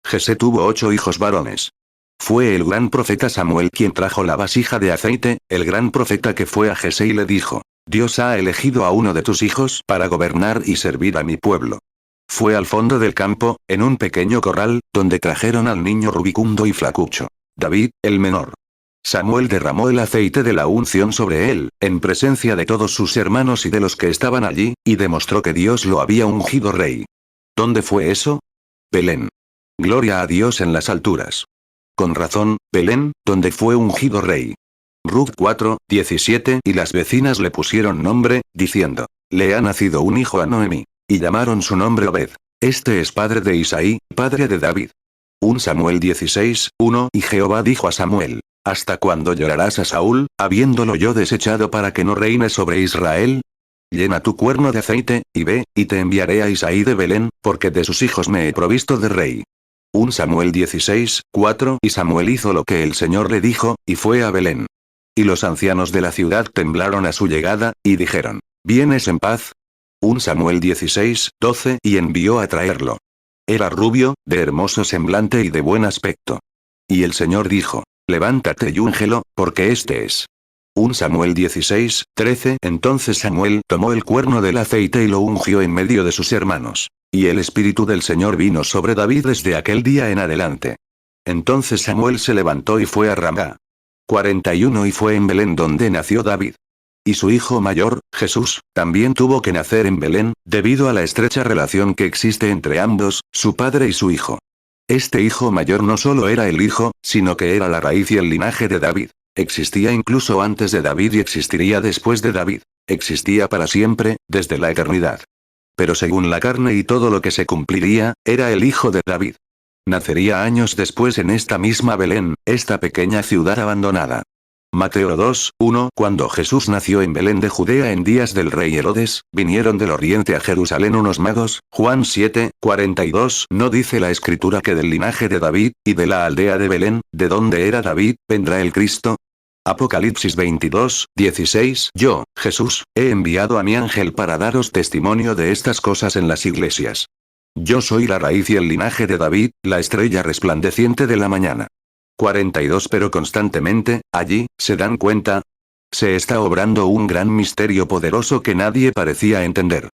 S1: Jesé tuvo 8 hijos varones. Fue el gran profeta Samuel quien trajo la vasija de aceite, el gran profeta que fue a Jesé y le dijo: Dios ha elegido a uno de tus hijos para gobernar y servir a mi pueblo. Fue al fondo del campo, en un pequeño corral, donde trajeron al niño rubicundo y flacucho. David, el menor. Samuel derramó el aceite de la unción sobre él, en presencia de todos sus hermanos y de los que estaban allí, y demostró que Dios lo había ungido rey. ¿Dónde fue eso? Belén. Gloria a Dios en las alturas. Con razón, Belén, donde fue ungido rey. Ruth 4:17 y las vecinas le pusieron nombre, diciendo: le ha nacido un hijo a Noemí. Y llamaron su nombre Obed. Este es padre de Isaí, padre de David. 1 Samuel 16:1 Y Jehová dijo a Samuel: ¿hasta cuándo llorarás a Saúl, habiéndolo yo desechado para que no reine sobre Israel? Llena tu cuerno de aceite, y ve, y te enviaré a Isaí de Belén, porque de sus hijos me he provisto de rey. 1 Samuel 16:4 Y Samuel hizo lo que el Señor le dijo, y fue a Belén. Y los ancianos de la ciudad temblaron a su llegada, y dijeron: ¿vienes en paz? 1 Samuel 16:12 Y envió a traerlo. Era rubio, de hermoso semblante y de buen aspecto. Y el Señor dijo: levántate y úngelo, porque este es. 1 Samuel 16:13 Entonces Samuel tomó el cuerno del aceite y lo ungió en medio de sus hermanos. Y el Espíritu del Señor vino sobre David desde aquel día en adelante. Entonces Samuel se levantó y fue a Ramá. 41 Y fue en Belén donde nació David. Y su hijo mayor, Jesús, también tuvo que nacer en Belén, debido a la estrecha relación que existe entre ambos, su padre y su hijo. Este hijo mayor no solo era el hijo, sino que era la raíz y el linaje de David. Existía incluso antes de David y existiría después de David. Existía para siempre, desde la eternidad. Pero según la carne y todo lo que se cumpliría, era el hijo de David. Nacería años después en esta misma Belén, esta pequeña ciudad abandonada. Mateo 2:1 Cuando Jesús nació en Belén de Judea en días del rey Herodes, vinieron del oriente a Jerusalén unos magos. Juan 7:42 ¿No dice la escritura que del linaje de David, y de la aldea de Belén, de donde era David, vendrá el Cristo? Apocalipsis 22:16 Yo, Jesús, he enviado a mi ángel para daros testimonio de estas cosas en las iglesias. Yo soy la raíz y el linaje de David, la estrella resplandeciente de la mañana. 42 Pero constantemente, allí, ¿se dan cuenta? Se está obrando un gran misterio poderoso que nadie parecía entender.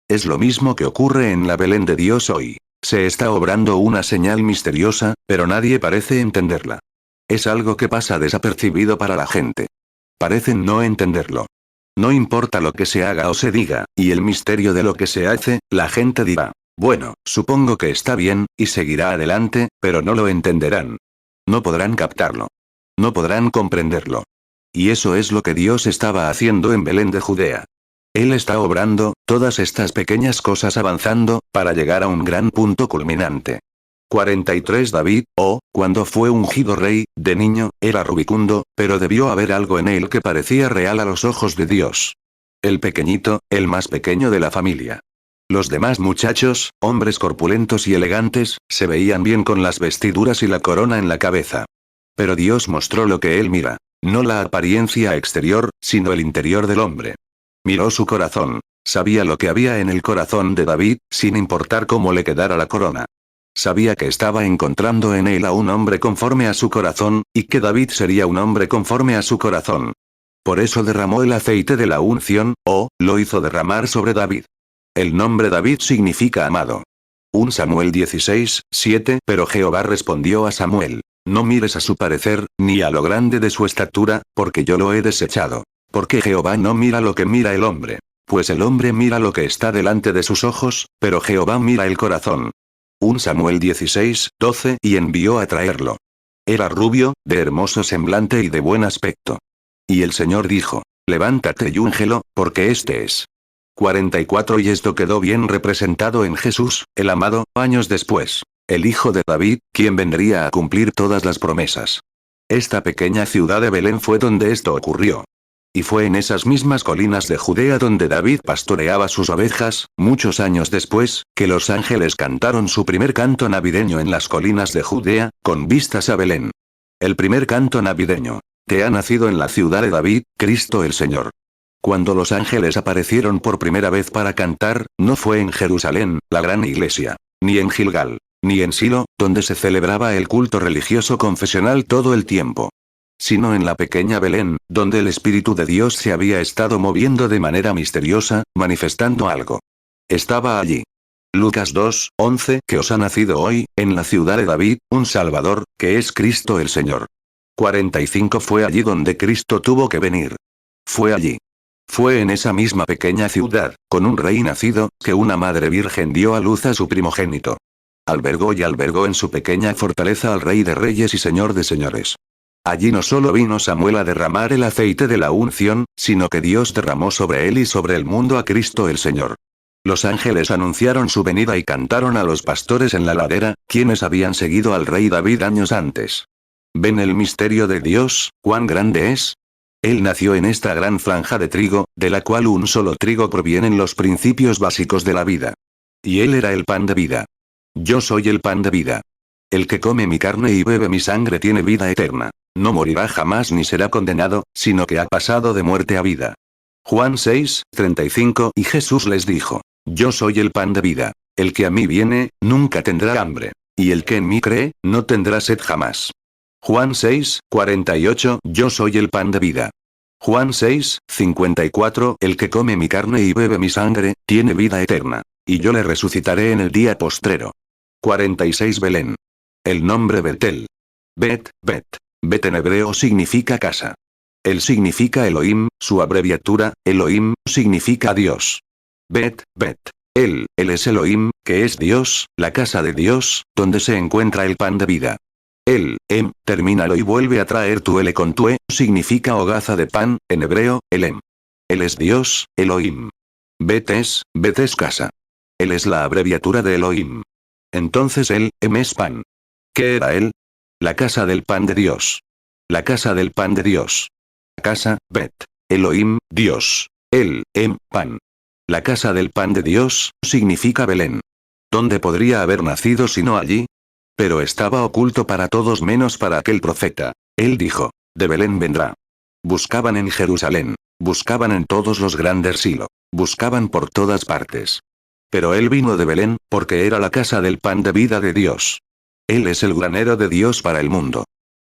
S1: Es lo mismo que ocurre en la Belén de Dios hoy. Se está obrando una señal misteriosa, pero nadie parece entenderla. Es algo que pasa desapercibido para la gente. Parecen no entenderlo. No importa lo que se haga o se diga, y el misterio de lo que se hace, la gente dirá: bueno, supongo que está bien, y seguirá adelante, pero no lo entenderán. No podrán captarlo. No podrán comprenderlo. Y eso es lo que Dios estaba haciendo en Belén de Judea. Él está obrando, todas estas pequeñas cosas avanzando, para llegar a un gran punto culminante. 43 David, cuando fue ungido rey, de niño, era rubicundo, pero debió haber algo en él que parecía real a los ojos de Dios. El pequeñito, el más pequeño de la familia. Los demás muchachos, hombres corpulentos y elegantes, se veían bien con las vestiduras y la corona en la cabeza. Pero Dios mostró lo que él mira. No la apariencia exterior, sino el interior del hombre. Miró su corazón. Sabía lo que había en el corazón de David, sin importar cómo le quedara la corona. Sabía que estaba encontrando en él a un hombre conforme a su corazón, y que David sería un hombre conforme a su corazón. Por eso derramó el aceite de la unción, lo hizo derramar sobre David. El nombre David significa amado. 1 Samuel 16:7 Pero Jehová respondió a Samuel: no mires a su parecer, ni a lo grande de su estatura, porque yo lo he desechado. Porque Jehová no mira lo que mira el hombre. Pues el hombre mira lo que está delante de sus ojos, pero Jehová mira el corazón. 1 Samuel 16:12 Y envió a traerlo. Era rubio, de hermoso semblante y de buen aspecto. Y el Señor dijo: levántate y úngelo, porque este es. 44 Y esto quedó bien representado en Jesús, el amado, años después. El hijo de David, quien vendría a cumplir todas las promesas. Esta pequeña ciudad de Belén fue donde esto ocurrió. Y fue en esas mismas colinas de Judea donde David pastoreaba sus ovejas, muchos años después, que los ángeles cantaron su primer canto navideño en las colinas de Judea, con vistas a Belén. El primer canto navideño. Te ha nacido en la ciudad de David, Cristo el Señor. Cuando los ángeles aparecieron por primera vez para cantar, no fue en Jerusalén, la gran iglesia, ni en Gilgal, ni en Silo, donde se celebraba el culto religioso confesional todo el tiempo, sino en la pequeña Belén, donde el Espíritu de Dios se había estado moviendo de manera misteriosa, manifestando algo. Estaba allí. Lucas 2:11, que os ha nacido hoy, en la ciudad de David, un Salvador, que es Cristo el Señor. 45 Fue allí donde Cristo tuvo que venir. Fue allí. Fue en esa misma pequeña ciudad, con un rey nacido, que una madre virgen dio a luz a su primogénito. Albergó en su pequeña fortaleza al Rey de Reyes y Señor de Señores. Allí no solo vino Samuel a derramar el aceite de la unción, sino que Dios derramó sobre él y sobre el mundo a Cristo el Señor. Los ángeles anunciaron su venida y cantaron a los pastores en la ladera, quienes habían seguido al rey David años antes. ¿Ven el misterio de Dios, cuán grande es? Él nació en esta gran franja de trigo, de la cual un solo trigo provienen los principios básicos de la vida. Y él era el pan de vida. Yo soy el pan de vida. El que come mi carne y bebe mi sangre tiene vida eterna. No morirá jamás ni será condenado, sino que ha pasado de muerte a vida. Juan 6:35 Y Jesús les dijo: Yo soy el pan de vida. El que a mí viene, nunca tendrá hambre. Y el que en mí cree, no tendrá sed jamás. Juan 6:48 Yo soy el pan de vida. Juan 6:54 El que come mi carne y bebe mi sangre, tiene vida eterna. Y yo le resucitaré en el día postrero. 46 Belén. El nombre Betel. Bet en hebreo significa casa. Él significa Elohim, su abreviatura, Elohim, significa Dios. Bet. Él es Elohim, que es Dios, la casa de Dios, donde se encuentra el pan de vida. El, termínalo y vuelve a traer tu L con tu E, significa hogaza de pan, en hebreo, Elem. Él es Dios, Elohim. Bet es casa. Él es la abreviatura de Elohim. Entonces él, es pan. ¿Qué era él? La casa del pan de Dios. La casa del pan de Dios. Casa, Bet. Elohim, Dios. Él, pan. La casa del pan de Dios, significa Belén. ¿Dónde podría haber nacido sino allí? Pero estaba oculto para todos menos para aquel profeta. Él dijo: de Belén vendrá. Buscaban en Jerusalén. Buscaban en todos los grandes Silo. Buscaban por todas partes. Pero él vino de Belén, porque era la casa del pan de vida de Dios. Él es el granero de Dios para el mundo.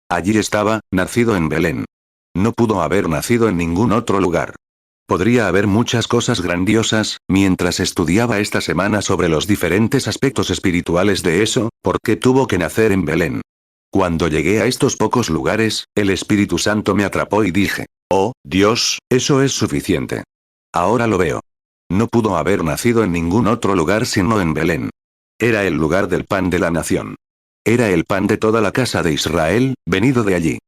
S1: Allí estaba, nacido en Belén. No pudo haber nacido en ningún otro lugar. Podría haber muchas cosas grandiosas, mientras estudiaba esta semana sobre los diferentes aspectos espirituales de eso, ¿por qué tuvo que nacer en Belén? Cuando llegué a estos pocos lugares, el Espíritu Santo me atrapó y dije: oh, Dios, eso es suficiente. Ahora lo veo. No pudo haber nacido en ningún otro lugar sino en Belén. Era el lugar del pan de la nación. Era el pan de toda la casa de Israel, venido de allí.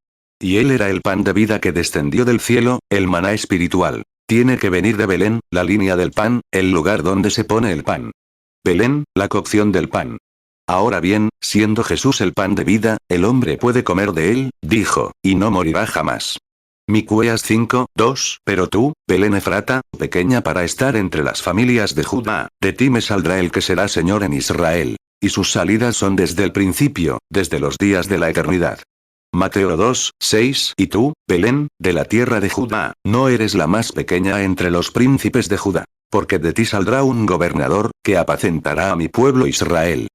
S1: Y él era el pan de vida que descendió del cielo, el maná espiritual. Tiene que venir de Belén, la línea del pan, el lugar donde se pone el pan. Belén, la cocción del pan. Ahora bien, siendo Jesús el pan de vida, el hombre puede comer de él, dijo, y no morirá jamás. Miqueas 5:2 Pero tú, Belén Efrata, pequeña para estar entre las familias de Judá, de ti me saldrá el que será Señor en Israel. Y sus salidas son desde el principio, desde los días de la eternidad. Mateo 2:6 Y tú, Belén, de la tierra de Judá, no eres la más pequeña entre los príncipes de Judá, porque de ti saldrá un gobernador, que apacentará a mi pueblo Israel.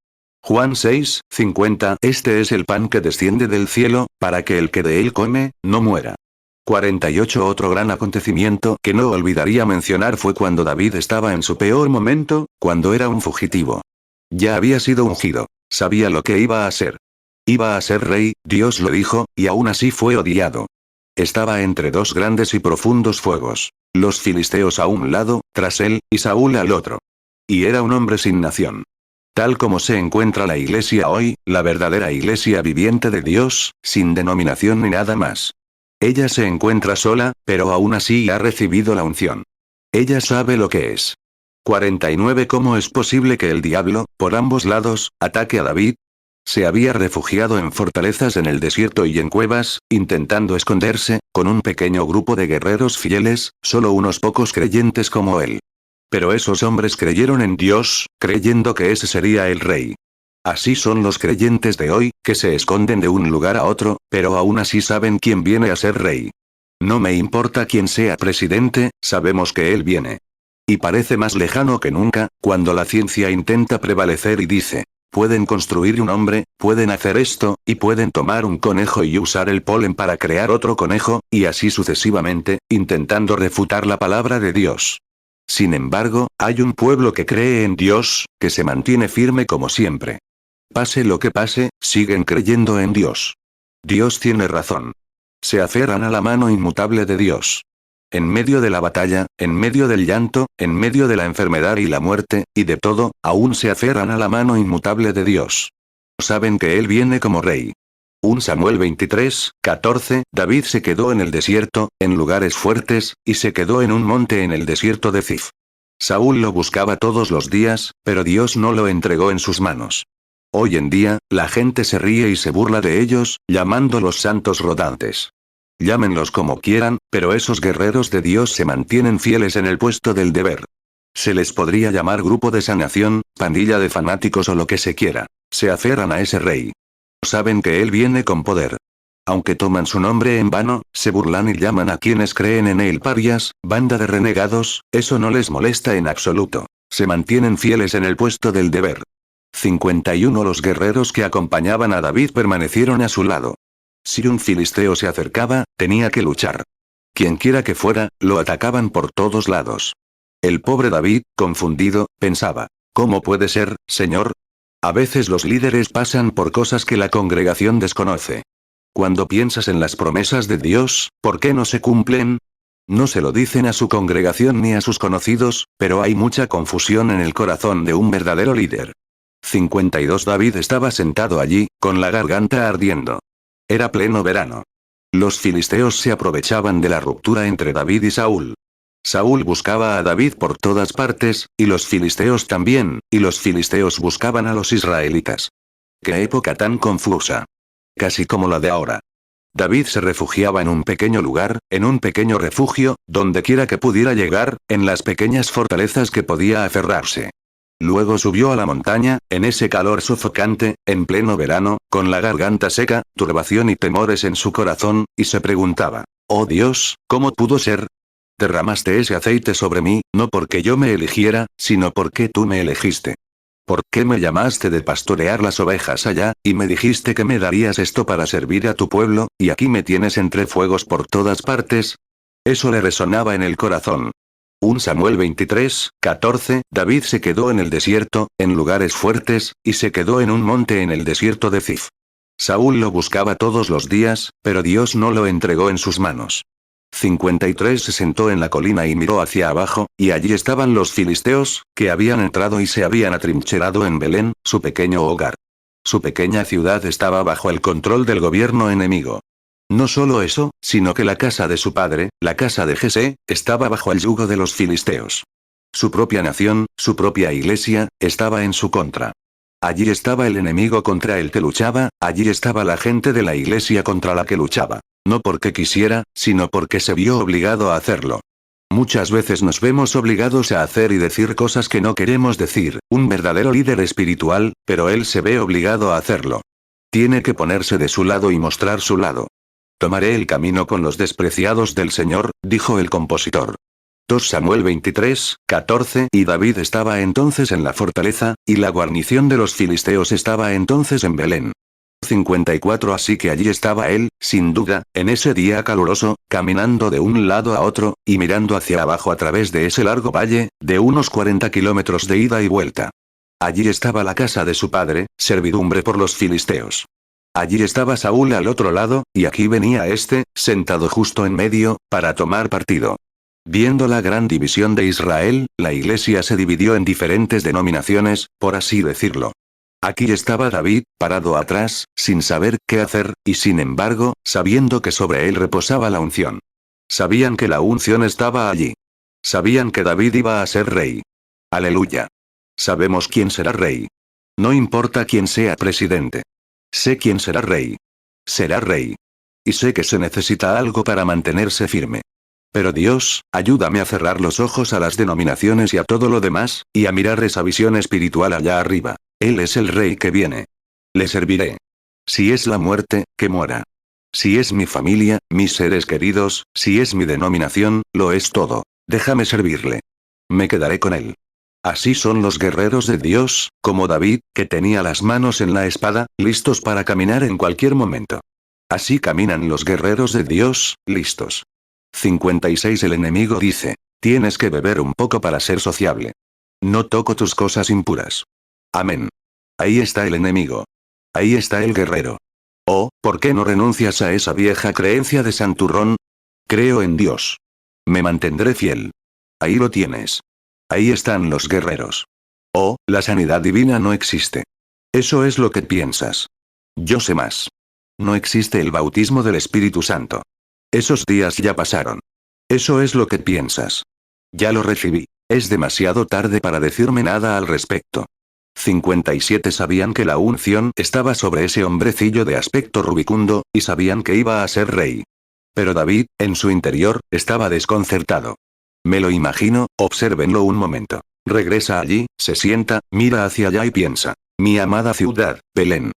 S1: Juan 6:50 Este es el pan que desciende del cielo, para que el que de él come, no muera. 48 Otro gran acontecimiento que no olvidaría mencionar fue cuando David estaba en su peor momento, cuando era un fugitivo. Ya había sido ungido. Sabía lo que iba a ser. Iba a ser rey, Dios lo dijo, y aún así fue odiado. Estaba entre dos grandes y profundos fuegos. Los filisteos a un lado, tras él, y Saúl al otro. Y era un hombre sin nación. Tal como se encuentra la iglesia hoy, la verdadera iglesia viviente de Dios, sin denominación ni nada más. Ella se encuentra sola, pero aún así ha recibido la unción. Ella sabe lo que es. 49 ¿Cómo es posible que el diablo, por ambos lados, ataque a David? Se había refugiado en fortalezas en el desierto y en cuevas, intentando esconderse, con un pequeño grupo de guerreros fieles, solo unos pocos creyentes como él. Pero esos hombres creyeron en Dios, creyendo que ese sería el rey. Así son los creyentes de hoy, que se esconden de un lugar a otro, pero aún así saben quién viene a ser rey. No me importa quién sea presidente, sabemos que él viene. Y parece más lejano que nunca, cuando la ciencia intenta prevalecer y dice, pueden construir un hombre, pueden hacer esto, y pueden tomar un conejo y usar el polen para crear otro conejo, y así sucesivamente, intentando refutar la palabra de Dios. Sin embargo, hay un pueblo que cree en Dios, que se mantiene firme como siempre. Pase lo que pase, siguen creyendo en Dios. Dios tiene razón. Se aferran a la mano inmutable de Dios. En medio de la batalla, en medio del llanto, en medio de la enfermedad y la muerte, y de todo, aún se aferran a la mano inmutable de Dios. Saben que Él viene como rey. 1 Samuel 23, 14, David se quedó en el desierto, en lugares fuertes, y se quedó en un monte en el desierto de Zif. Saúl lo buscaba todos los días, pero Dios no lo entregó en sus manos. Hoy en día, la gente se ríe y se burla de ellos, llamándolos santos rodantes. Llámenlos como quieran, pero esos guerreros de Dios se mantienen fieles en el puesto del deber. Se les podría llamar grupo de sanación, pandilla de fanáticos o lo que se quiera. Se aferran a ese rey. Saben que él viene con poder. Aunque toman su nombre en vano, se burlan y llaman a quienes creen en él parias, banda de renegados, eso no les molesta en absoluto. Se mantienen fieles en el puesto del deber. 51 Los guerreros que acompañaban a David permanecieron a su lado. Si un filisteo se acercaba, tenía que luchar. Quienquiera que fuera, lo atacaban por todos lados. El pobre David, confundido, pensaba, ¿cómo puede ser, Señor? A veces los líderes pasan por cosas que la congregación desconoce. Cuando piensas en las promesas de Dios, ¿por qué no se cumplen? No se lo dicen a su congregación ni a sus conocidos, pero hay mucha confusión en el corazón de un verdadero líder. 52 David estaba sentado allí, con la garganta ardiendo. Era pleno verano. Los filisteos se aprovechaban de la ruptura entre David y Saúl. Saúl buscaba a David por todas partes, y los filisteos también, y los filisteos buscaban a los israelitas. ¡Qué época tan confusa! Casi como la de ahora. David se refugiaba en un pequeño lugar, en un pequeño refugio, donde quiera que pudiera llegar, en las pequeñas fortalezas que podía aferrarse. Luego subió a la montaña, en ese calor sofocante, en pleno verano, con la garganta seca, turbación y temores en su corazón, y se preguntaba, «Oh Dios, ¿cómo pudo ser? Derramaste ese aceite sobre mí, no porque yo me eligiera, sino porque tú me elegiste. ¿Por qué me llamaste de pastorear las ovejas allá, y me dijiste que me darías esto para servir a tu pueblo, y aquí me tienes entre fuegos por todas partes?» Eso le resonaba en el corazón. 1 Samuel 23, 14, David se quedó en el desierto, en lugares fuertes, y se quedó en un monte en el desierto de Zif. Saúl lo buscaba todos los días, pero Dios no lo entregó en sus manos. 53 Se sentó en la colina y miró hacia abajo, y allí estaban los filisteos, que habían entrado y se habían atrincherado en Belén, su pequeño hogar. Su pequeña ciudad estaba bajo el control del gobierno enemigo. No solo eso, sino que la casa de su padre, la casa de Jesé, estaba bajo el yugo de los filisteos. Su propia nación, su propia iglesia, estaba en su contra. Allí estaba el enemigo contra el que luchaba, allí estaba la gente de la iglesia contra la que luchaba. No porque quisiera, sino porque se vio obligado a hacerlo. Muchas veces nos vemos obligados a hacer y decir cosas que no queremos decir, un verdadero líder espiritual, pero él se ve obligado a hacerlo. Tiene que ponerse de su lado y mostrar su lado. Tomaré el camino con los despreciados del Señor, dijo el compositor. 2 Samuel 23, 14 Y David estaba entonces en la fortaleza, y la guarnición de los filisteos estaba entonces en Belén. 54 Así que allí estaba él, sin duda, en ese día caluroso, caminando de un lado a otro, y mirando hacia abajo a través de ese largo valle, de unos 40 kilómetros de ida y vuelta. Allí estaba la casa de su padre, servidumbre por los filisteos. Allí estaba Saúl al otro lado, y aquí venía este, sentado justo en medio, para tomar partido. Viendo la gran división de Israel, la iglesia se dividió en diferentes denominaciones, por así decirlo. Aquí estaba David, parado atrás, sin saber qué hacer, y sin embargo, sabiendo que sobre él reposaba la unción. Sabían que la unción estaba allí. Sabían que David iba a ser rey. Aleluya. Sabemos quién será rey. No importa quién sea presidente. Sé quién será rey. Será rey. Y sé que se necesita algo para mantenerse firme. Pero Dios, ayúdame a cerrar los ojos a las denominaciones y a todo lo demás, y a mirar esa visión espiritual allá arriba. Él es el rey que viene. Le serviré. Si es la muerte, que muera. Si es mi familia, mis seres queridos, si es mi denominación, lo es todo. Déjame servirle. Me quedaré con él. Así son los guerreros de Dios, como David, que tenía las manos en la espada, listos para caminar en cualquier momento. Así caminan los guerreros de Dios, listos. 56. El enemigo dice: tienes que beber un poco para ser sociable. No toco tus cosas impuras. Amén. Ahí está el enemigo. Ahí está el guerrero. Oh, ¿por qué no renuncias a esa vieja creencia de santurrón? Creo en Dios. Me mantendré fiel. Ahí lo tienes. Ahí están los guerreros. Oh, la sanidad divina no existe. Eso es lo que piensas. Yo sé más. No existe el bautismo del Espíritu Santo. Esos días ya pasaron. Eso es lo que piensas. Ya lo recibí. Es demasiado tarde para decirme nada al respecto. 57. Sabían que la unción estaba sobre ese hombrecillo de aspecto rubicundo, y sabían que iba a ser rey. Pero David, en su interior, estaba desconcertado. Me lo imagino, obsérvenlo un momento. Regresa allí, se sienta, mira hacia allá y piensa. Mi amada ciudad, Belén.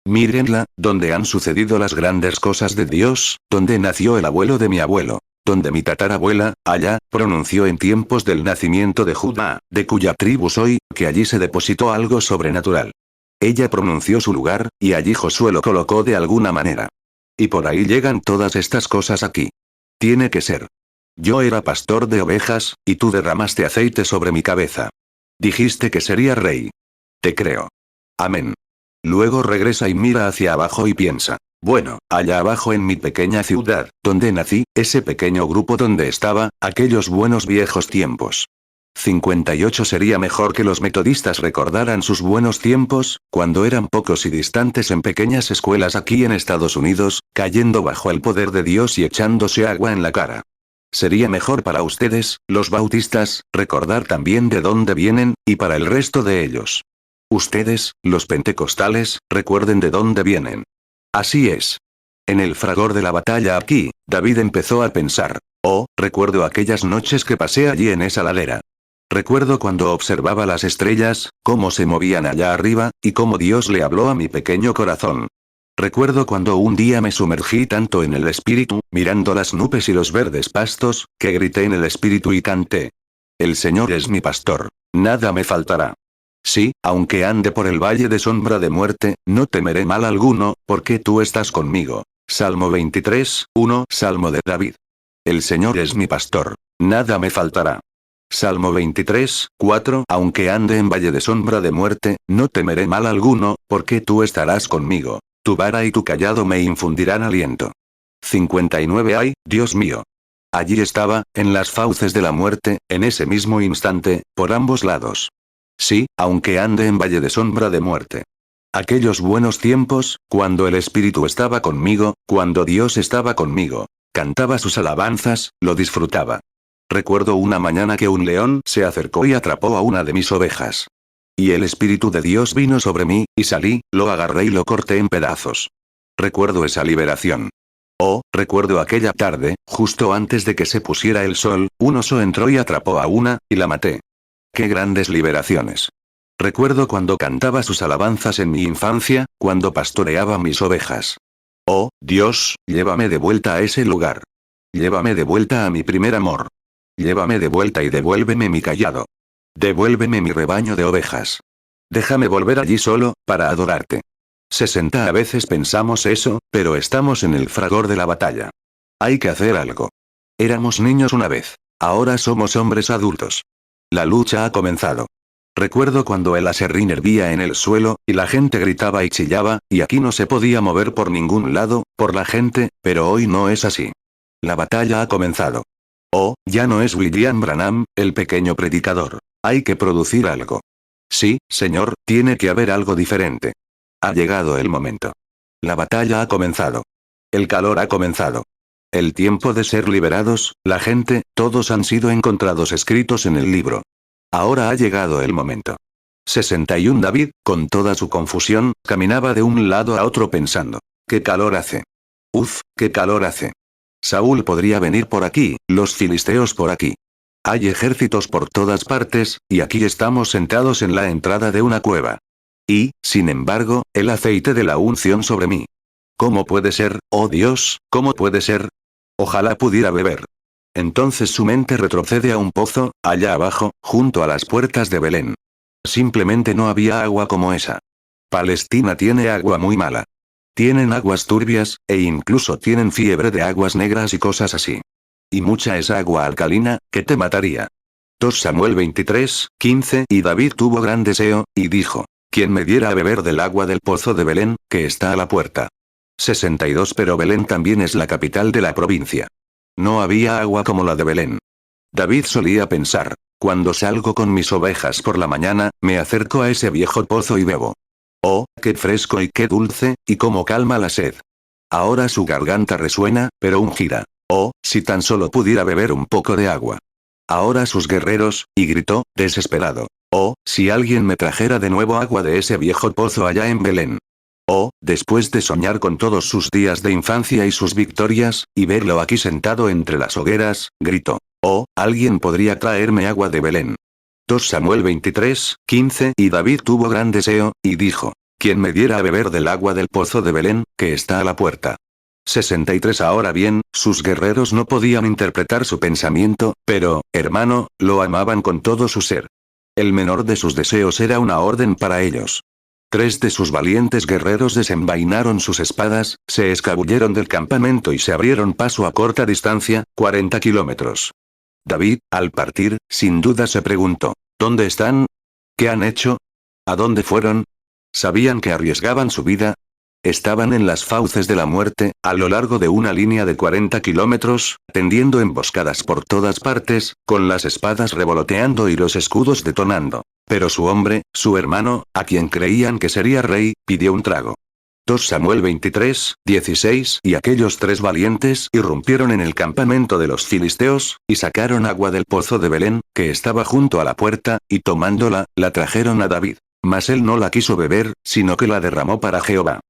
S1: Mírenla, donde han sucedido las grandes cosas de Dios, donde nació el abuelo de mi abuelo, donde mi tatarabuela, allá, pronunció en tiempos del nacimiento de Judá, de cuya tribu soy, que allí se depositó algo sobrenatural. Ella pronunció su lugar, y allí Josué lo colocó de alguna manera. Y por ahí llegan todas estas cosas aquí. Tiene que ser. Yo era pastor de ovejas, y tú derramaste aceite sobre mi cabeza. Dijiste que sería rey. Te creo. Amén. Luego regresa y mira hacia abajo y piensa. Bueno, allá abajo en mi pequeña ciudad, donde nací, ese pequeño grupo donde estaba, aquellos buenos viejos tiempos. 58. Sería mejor que los metodistas recordaran sus buenos tiempos, cuando eran pocos y distantes en pequeñas escuelas aquí en Estados Unidos, cayendo bajo el poder de Dios y echándose agua en la cara. Sería mejor para ustedes, los bautistas, recordar también de dónde vienen, y para el resto de ellos. Ustedes, los pentecostales, recuerden de dónde vienen. Así es. En el fragor de la batalla aquí, David empezó a pensar. Oh, recuerdo aquellas noches que pasé allí en esa ladera. Recuerdo cuando observaba las estrellas, cómo se movían allá arriba, y cómo Dios le habló a mi pequeño corazón. Recuerdo cuando un día me sumergí tanto en el espíritu, mirando las nubes y los verdes pastos, que grité en el espíritu y canté. El Señor es mi pastor. Nada me faltará. Sí, aunque ande por el valle de sombra de muerte, no temeré mal alguno, porque tú estás conmigo. Salmo 23, 1. Salmo de David. El Señor es mi pastor. Nada me faltará. Salmo 23, 4. Aunque ande en valle de sombra de muerte, no temeré mal alguno, porque tú estarás conmigo. Tu vara y tu cayado me infundirán aliento. 59. Ay, Dios mío. Allí estaba, en las fauces de la muerte, en ese mismo instante, por ambos lados. Sí, aunque ande en valle de sombra de muerte. Aquellos buenos tiempos, cuando el Espíritu estaba conmigo, cuando Dios estaba conmigo, cantaba sus alabanzas, lo disfrutaba. Recuerdo una mañana que un león se acercó y atrapó a una de mis ovejas. Y el Espíritu de Dios vino sobre mí, y salí, lo agarré y lo corté en pedazos. Recuerdo esa liberación. Oh, recuerdo aquella tarde, justo antes de que se pusiera el sol, un oso entró y atrapó a una, y la maté. ¡Qué grandes liberaciones! Recuerdo cuando cantaba sus alabanzas en mi infancia, cuando pastoreaba mis ovejas. Oh, Dios, llévame de vuelta a ese lugar. Llévame de vuelta a mi primer amor. Llévame de vuelta y devuélveme mi cayado. Devuélveme mi rebaño de ovejas. Déjame volver allí solo, para adorarte. 60. A veces pensamos eso, pero estamos en el fragor de la batalla. Hay que hacer algo. Éramos niños una vez. Ahora somos hombres adultos. La lucha ha comenzado. Recuerdo cuando el aserrín hervía en el suelo, y la gente gritaba y chillaba, y aquí no se podía mover por ningún lado, por la gente, pero hoy no es así. La batalla ha comenzado. Oh, ya no es William Branham, el pequeño predicador. Hay que producir algo. Sí, señor, tiene que haber algo diferente. Ha llegado el momento. La batalla ha comenzado. El calor ha comenzado. El tiempo de ser liberados, la gente, todos han sido encontrados escritos en el libro. Ahora ha llegado el momento. 61. David, con toda su confusión, caminaba de un lado a otro pensando. ¿Qué calor hace? Uf, qué calor hace. Saúl podría venir por aquí, los filisteos por aquí. Hay ejércitos por todas partes, y aquí estamos sentados en la entrada de una cueva. Y, sin embargo, el aceite de la unción sobre mí. ¿Cómo puede ser, oh Dios, cómo puede ser? Ojalá pudiera beber. Entonces su mente retrocede a un pozo, allá abajo, junto a las puertas de Belén. Simplemente no había agua como esa. Palestina tiene agua muy mala. Tienen aguas turbias, e incluso tienen fiebre de aguas negras y cosas así. Y mucha esa agua alcalina, que te mataría. 2 Samuel 23, 15 Y David tuvo gran deseo, y dijo: ¿Quién me diera a beber del agua del pozo de Belén, que está a la puerta? 62 Pero Belén también es la capital de la provincia. No había agua como la de Belén. David solía pensar: cuando salgo con mis ovejas por la mañana, me acerco a ese viejo pozo y bebo. Oh, qué fresco y qué dulce, y cómo calma la sed. Ahora su garganta resuena, pero ungida. Oh, si tan solo pudiera beber un poco de agua. Ahora sus guerreros, y gritó, desesperado. Oh, si alguien me trajera de nuevo agua de ese viejo pozo allá en Belén. Oh, después de soñar con todos sus días de infancia y sus victorias, y verlo aquí sentado entre las hogueras, gritó. Oh, alguien podría traerme agua de Belén. 2 Samuel 23, 15 Y David tuvo gran deseo, y dijo: ¿Quién me diera a beber del agua del pozo de Belén, que está a la puerta? 63 Ahora bien, sus guerreros no podían interpretar su pensamiento, pero, hermano, lo amaban con todo su ser. El menor de sus deseos era una orden para ellos. 3 de sus valientes guerreros desenvainaron sus espadas, se escabulleron del campamento y se abrieron paso a corta distancia, 40 kilómetros. David, al partir, sin duda se preguntó: ¿dónde están? ¿Qué han hecho? ¿A dónde fueron? ¿Sabían que arriesgaban su vida? Estaban en las fauces de la muerte, a lo largo de una línea de 40 kilómetros, tendiendo emboscadas por todas partes, con las espadas revoloteando y los escudos detonando. Pero su hombre, su hermano, a quien creían que sería rey, pidió un trago. 2 Samuel 23, 16 Y aquellos 3 valientes irrumpieron en el campamento de los filisteos, y sacaron agua del pozo de Belén, que estaba junto a la puerta, y tomándola, la trajeron a David. Mas él no la quiso beber, sino que la derramó para Jehová.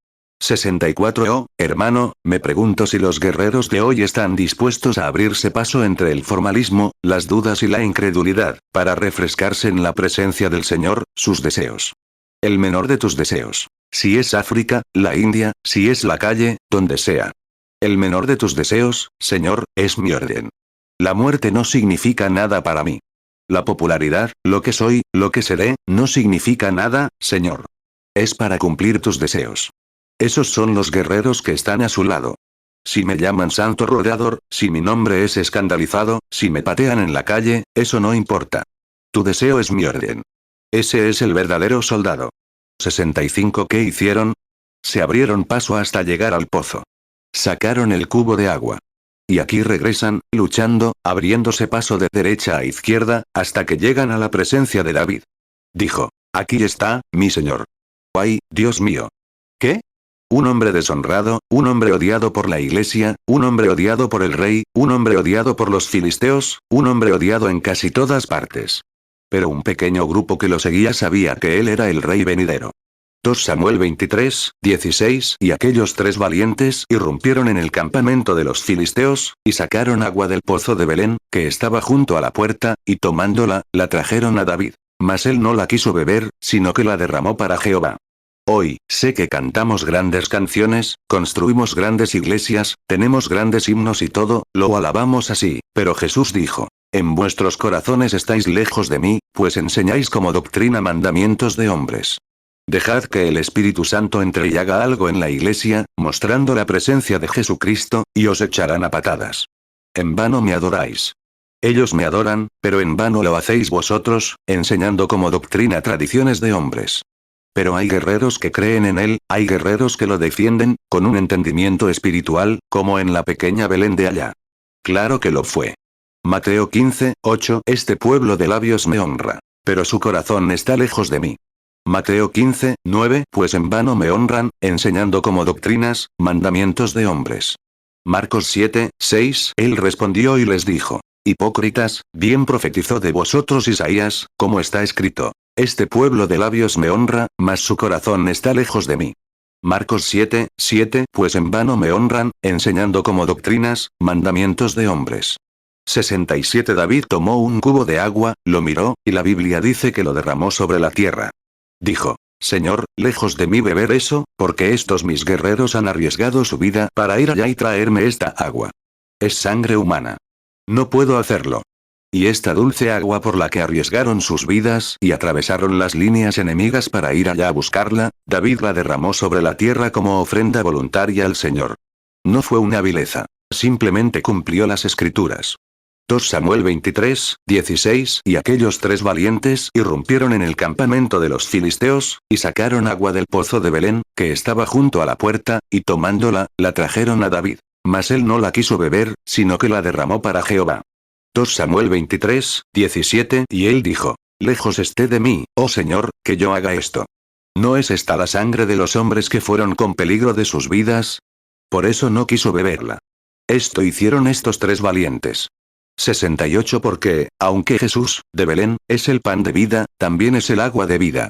S1: 64 Oh, hermano, me pregunto si los guerreros de hoy están dispuestos a abrirse paso entre el formalismo, las dudas y la incredulidad, para refrescarse en la presencia del Señor, sus deseos. El menor de tus deseos. Si es África, la India, si es la calle, donde sea. El menor de tus deseos, Señor, es mi orden. La muerte no significa nada para mí. La popularidad, lo que soy, lo que seré, no significa nada, Señor. Es para cumplir tus deseos. Esos son los guerreros que están a su lado. Si me llaman santo rodeador, si mi nombre es escandalizado, si me patean en la calle, eso no importa. Tu deseo es mi orden. Ese es el verdadero soldado. 65 ¿Qué hicieron? Se abrieron paso hasta llegar al pozo. Sacaron el cubo de agua. Y aquí regresan, luchando, abriéndose paso de derecha a izquierda, hasta que llegan a la presencia de David. Dijo: aquí está, mi señor. ¡Ay, Dios mío! ¿Qué? Un hombre deshonrado, un hombre odiado por la iglesia, un hombre odiado por el rey, un hombre odiado por los filisteos, un hombre odiado en casi todas partes. Pero un pequeño grupo que lo seguía sabía que él era el rey venidero. 2 Samuel 23, 16 Y aquellos 3 valientes irrumpieron en el campamento de los filisteos, y sacaron agua del pozo de Belén, que estaba junto a la puerta, y tomándola, la trajeron a David. Mas él no la quiso beber, sino que la derramó para Jehová. Hoy, sé que cantamos grandes canciones, construimos grandes iglesias, tenemos grandes himnos y todo, lo alabamos así, pero Jesús dijo: en vuestros corazones estáis lejos de mí, pues enseñáis como doctrina mandamientos de hombres. Dejad que el Espíritu Santo entre y haga algo en la iglesia, mostrando la presencia de Jesucristo, y os echarán a patadas. En vano me adoráis. Ellos me adoran, pero en vano lo hacéis vosotros, enseñando como doctrina tradiciones de hombres. Pero hay guerreros que creen en él, hay guerreros que lo defienden, con un entendimiento espiritual, como en la pequeña Belén de allá. Claro que lo fue. Mateo 15, 8 Este pueblo de labios me honra, pero su corazón está lejos de mí. Mateo 15, 9 Pues en vano me honran, enseñando como doctrinas, mandamientos de hombres. Marcos 7, 6 Él respondió y les dijo: hipócritas, bien profetizó de vosotros Isaías, como está escrito: este pueblo de labios me honra, mas su corazón está lejos de mí. Marcos 7, 7 Pues en vano me honran, enseñando como doctrinas, mandamientos de hombres. 67 David tomó un cubo de agua, lo miró, y la Biblia dice que lo derramó sobre la tierra. Dijo: Señor, lejos de mí beber eso, porque estos mis guerreros han arriesgado su vida para ir allá y traerme esta agua. Es sangre humana. No puedo hacerlo. Y esta dulce agua por la que arriesgaron sus vidas y atravesaron las líneas enemigas para ir allá a buscarla, David la derramó sobre la tierra como ofrenda voluntaria al Señor. No fue una vileza. Simplemente cumplió las escrituras. 2 Samuel 23, 16 Y aquellos 3 valientes irrumpieron en el campamento de los filisteos, y sacaron agua del pozo de Belén, que estaba junto a la puerta, y tomándola, la trajeron a David. Mas él no la quiso beber, sino que la derramó para Jehová. 2 Samuel 23, 17 Y él dijo: Lejos esté de mí, oh Señor, que yo haga esto. ¿No es esta la sangre de los hombres que fueron con peligro de sus vidas? Por eso no quiso beberla. Esto hicieron estos 3 valientes. 68 Porque, aunque Jesús, de Belén, es el pan de vida, también es el agua de vida.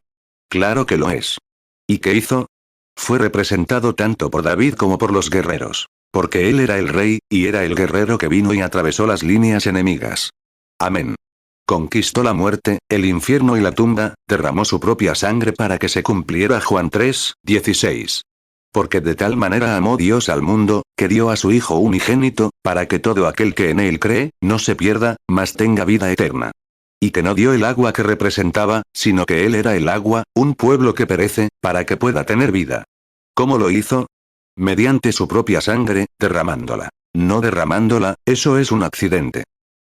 S1: Claro que lo es. ¿Y qué hizo? Fue representado tanto por David como por los guerreros. Porque él era el rey, y era el guerrero que vino y atravesó las líneas enemigas. Amén. Conquistó la muerte, el infierno y la tumba, derramó su propia sangre para que se cumpliera Juan 3, 16. Porque de tal manera amó Dios al mundo, que dio a su Hijo unigénito, para que todo aquel que en él cree, no se pierda, mas tenga vida eterna. Y que no dio el agua que representaba, sino que él era el agua, un pueblo que perece, para que pueda tener vida. ¿Cómo lo hizo? Mediante su propia sangre, derramándola. No derramándola, eso es un accidente.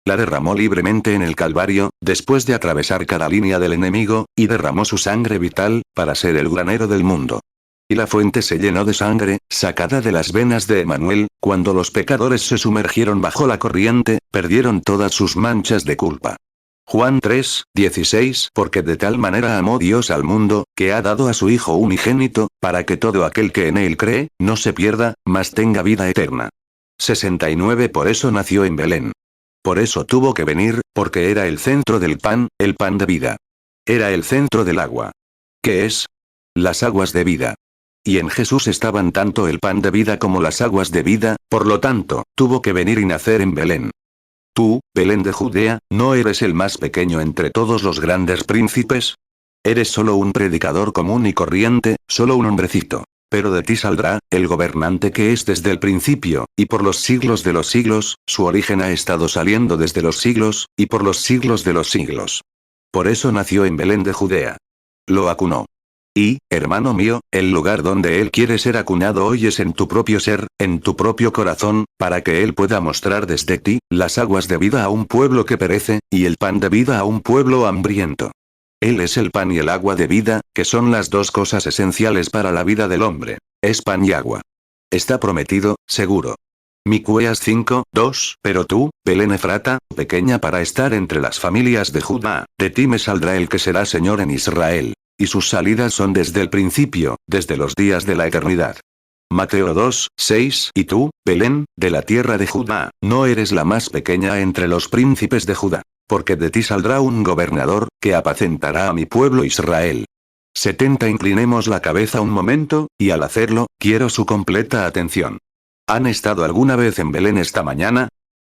S1: La derramó libremente en el Calvario, después de atravesar cada línea del enemigo, y derramó su sangre vital, para ser el granero del mundo. Y la fuente se llenó de sangre, sacada de las venas de Emanuel, cuando los pecadores se sumergieron bajo la corriente, perdieron todas sus manchas de culpa. Juan 3, 16 Porque de tal manera amó Dios al mundo, que ha dado a su Hijo unigénito, para que todo aquel que en él cree, no se pierda, mas tenga vida eterna. 69 Por eso nació en Belén. Por eso tuvo que venir, porque era el centro del pan, el pan de vida. Era el centro del agua. ¿Qué es? Las aguas de vida. Y en Jesús estaban tanto el pan de vida como las aguas de vida, por lo tanto, tuvo que venir y nacer en Belén. Tú, Belén de Judea, ¿no eres el más pequeño entre todos los grandes príncipes? Eres solo un predicador común y corriente, solo un hombrecito. Pero de ti saldrá, el gobernante que es desde el principio, y por los siglos de los siglos, su origen ha estado saliendo desde los siglos, y por los siglos de los siglos. Por eso nació en Belén de Judea. Lo acunó. Y, hermano mío, el lugar donde Él quiere ser acunado hoy es en tu propio ser, en tu propio corazón, para que Él pueda mostrar desde ti, las aguas de vida a un pueblo que perece, y el pan de vida a un pueblo hambriento. Él es el pan y el agua de vida, que son las 2 cosas esenciales para la vida del hombre. Es pan y agua. Está prometido, seguro. Miqueas 5, 2 Pero tú, Belén Efrata, pequeña para estar entre las familias de Judá, de ti me saldrá el que será Señor en Israel. Y sus salidas son desde el principio, desde los días de la eternidad. Mateo 2, 6 Y tú, Belén, de la tierra de Judá, no eres la más pequeña entre los príncipes de Judá. Porque de ti saldrá un gobernador, que apacentará a mi pueblo Israel. 70 Inclinemos la cabeza un momento, y al hacerlo, quiero su completa atención. ¿Han estado alguna vez en Belén esta mañana?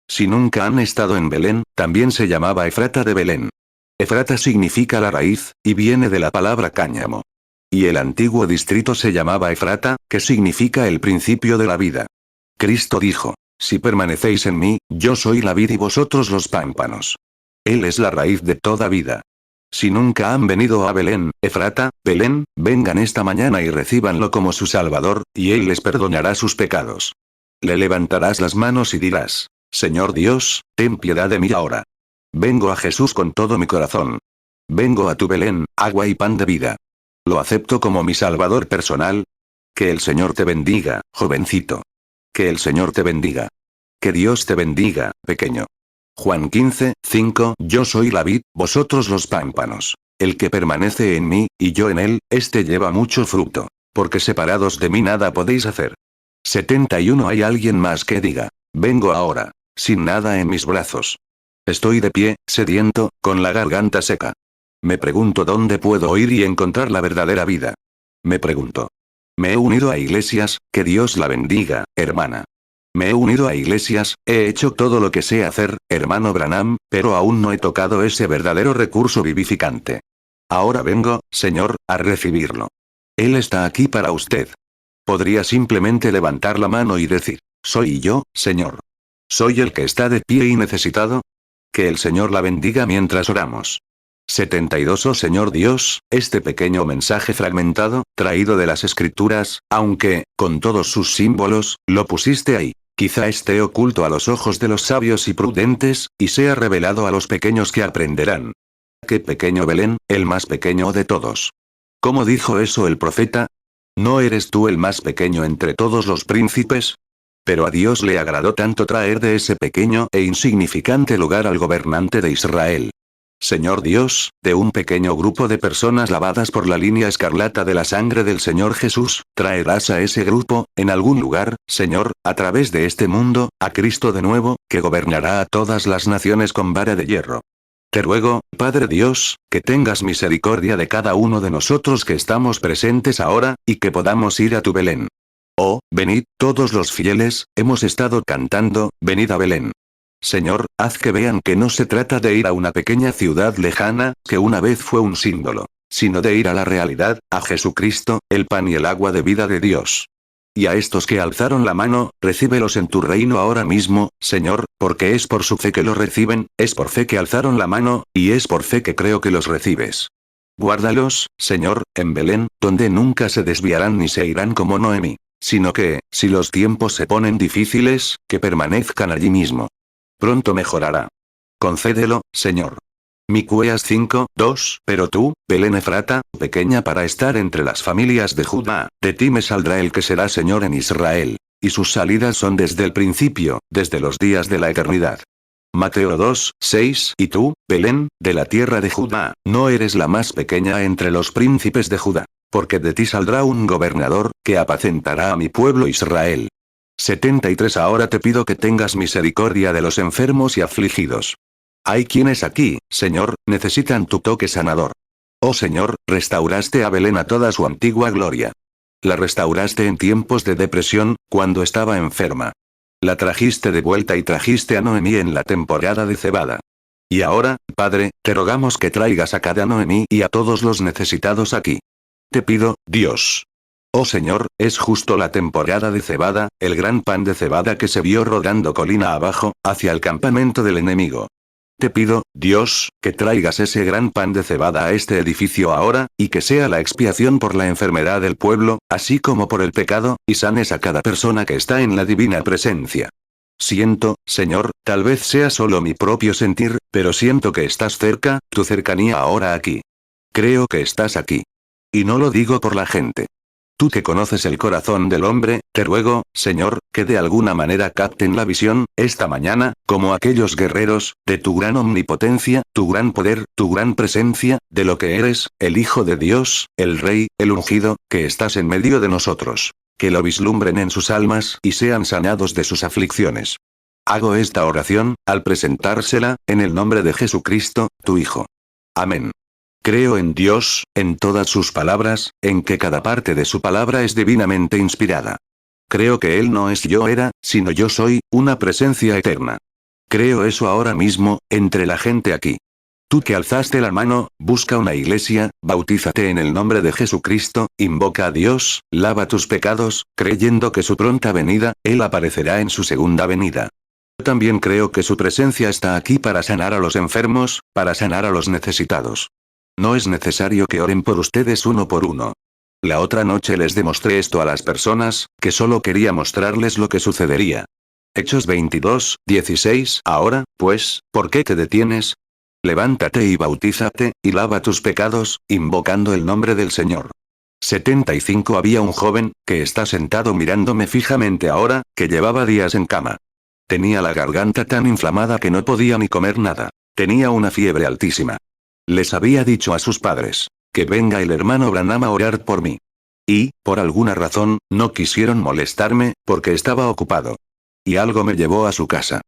S1: Si nunca han estado en Belén, también se llamaba Efrata de Belén. Efrata significa la raíz, y viene de la palabra cáñamo. Y el antiguo distrito se llamaba Efrata, que significa el principio de la vida. Cristo dijo: Si permanecéis en mí, yo soy la vid y vosotros los pámpanos. Él es la raíz de toda vida. Si nunca han venido a Belén, Efrata, Belén, vengan esta mañana y recíbanlo como su Salvador, y Él les perdonará sus pecados. Le levantarás las manos y dirás: Señor Dios, ten piedad de mí ahora. Vengo a Jesús con todo mi corazón. Vengo a tu Belén, agua y pan de vida. Lo acepto como mi Salvador personal. Que el Señor te bendiga, jovencito. Que el Señor te bendiga. Que Dios te bendiga, pequeño. Juan 15, 5 Yo soy la vid, vosotros los pámpanos. El que permanece en mí, y yo en él, éste lleva mucho fruto. Porque separados de mí nada podéis hacer. 71 Hay alguien más que diga: vengo ahora, sin nada en mis brazos. Estoy de pie, sediento, con la garganta seca. Me pregunto dónde puedo ir y encontrar la verdadera vida. Me pregunto. Me he unido a iglesias, que Dios la bendiga, hermana. Me he unido a iglesias, he hecho todo lo que sé hacer, hermano Branham, pero aún no he tocado ese verdadero recurso vivificante. Ahora vengo, Señor, a recibirlo. Él está aquí para usted. Podría simplemente levantar la mano y decir, soy yo, Señor. ¿Soy el que está de pie y necesitado? Que el Señor la bendiga mientras oramos. 72. Oh Señor Dios, este pequeño mensaje fragmentado, traído de las Escrituras, aunque, con todos sus símbolos, lo pusiste ahí. Quizá esté oculto a los ojos de los sabios y prudentes, y sea revelado a los pequeños que aprenderán. ¡Qué pequeño Belén, el más pequeño de todos! ¿Cómo dijo eso el profeta? ¿No eres tú el más pequeño entre todos los príncipes? Pero a Dios le agradó tanto traer de ese pequeño e insignificante lugar al gobernante de Israel. Señor Dios, de un pequeño grupo de personas lavadas por la línea escarlata de la sangre del Señor Jesús, traerás a ese grupo, en algún lugar, Señor, a través de este mundo, a Cristo de nuevo, que gobernará a todas las naciones con vara de hierro. Te ruego, Padre Dios, que tengas misericordia de cada uno de nosotros que estamos presentes ahora, y que podamos ir a tu Belén. Oh, venid, todos los fieles, hemos estado cantando, venid a Belén. Señor, haz que vean que no se trata de ir a una pequeña ciudad lejana, que una vez fue un símbolo, sino de ir a la realidad, a Jesucristo, el pan y el agua de vida de Dios. Y a estos que alzaron la mano, recíbelos en tu reino ahora mismo, Señor, porque es por su fe que lo reciben, es por fe que alzaron la mano, y es por fe que creo que los recibes. Guárdalos, Señor, en Belén, donde nunca se desviarán ni se irán como Noemí, sino que, si los tiempos se ponen difíciles, que permanezcan allí mismo. Pronto mejorará. Concédelo, Señor. Micueas 5:2. Pero tú, Belén Efrata, pequeña para estar entre las familias de Judá, de ti me saldrá el que será Señor en Israel. Y sus salidas son desde el principio, desde los días de la eternidad. Mateo 2:6. Y tú, Belén, de la tierra de Judá, no eres la más pequeña entre los príncipes de Judá, porque de ti saldrá un gobernador, que apacentará a mi pueblo Israel. 73. Ahora te pido que tengas misericordia de los enfermos y afligidos. Hay quienes aquí, Señor, necesitan tu toque sanador. Oh Señor, restauraste a Belén a toda su antigua gloria. La restauraste en tiempos de depresión, cuando estaba enferma. La trajiste de vuelta y trajiste a Noemí en la temporada de cebada. Y ahora, Padre, te rogamos que traigas a cada Noemí y a todos los necesitados aquí. Te pido, Dios. Oh Señor, es justo la temporada de cebada, el gran pan de cebada que se vio rodando colina abajo, hacia el campamento del enemigo. Te pido, Dios, que traigas ese gran pan de cebada a este edificio ahora, y que sea la expiación por la enfermedad del pueblo, así como por el pecado, y sanes a cada persona que está en la divina presencia. Siento, Señor, tal vez sea solo mi propio sentir, pero siento que estás cerca, tu cercanía ahora aquí. Creo que estás aquí. Y no lo digo por la gente. Tú que conoces el corazón del hombre, te ruego, Señor, que de alguna manera capten la visión, esta mañana, como aquellos guerreros, de tu gran omnipotencia, tu gran poder, tu gran presencia, de lo que eres, el Hijo de Dios, el Rey, el ungido, que estás en medio de nosotros. Que lo vislumbren en sus almas y sean sanados de sus aflicciones. Hago esta oración, al presentársela, en el nombre de Jesucristo, tu Hijo. Amén. Creo en Dios, en todas sus palabras, en que cada parte de su palabra es divinamente inspirada. Creo que Él no es yo era, sino yo soy, una presencia eterna. Creo eso ahora mismo, entre la gente aquí. Tú que alzaste la mano, busca una iglesia, bautízate en el nombre de Jesucristo, invoca a Dios, lava tus pecados, creyendo que su pronta venida, Él aparecerá en su segunda venida. Yo también creo que su presencia está aquí para sanar a los enfermos, para sanar a los necesitados. No es necesario que oren por ustedes uno por uno. La otra noche les demostré esto a las personas, que solo quería mostrarles lo que sucedería. Hechos 22:16. Ahora, pues, ¿por qué te detienes? Levántate y bautízate, y lava tus pecados, invocando el nombre del Señor. 75. Había un joven, que está sentado mirándome fijamente ahora, que llevaba días en cama. Tenía la garganta tan inflamada que no podía ni comer nada. Tenía una fiebre altísima. Les había dicho a sus padres, que venga el hermano Branham a orar por mí. Y, por alguna razón, no quisieron molestarme, porque estaba ocupado. Y algo me llevó a su casa.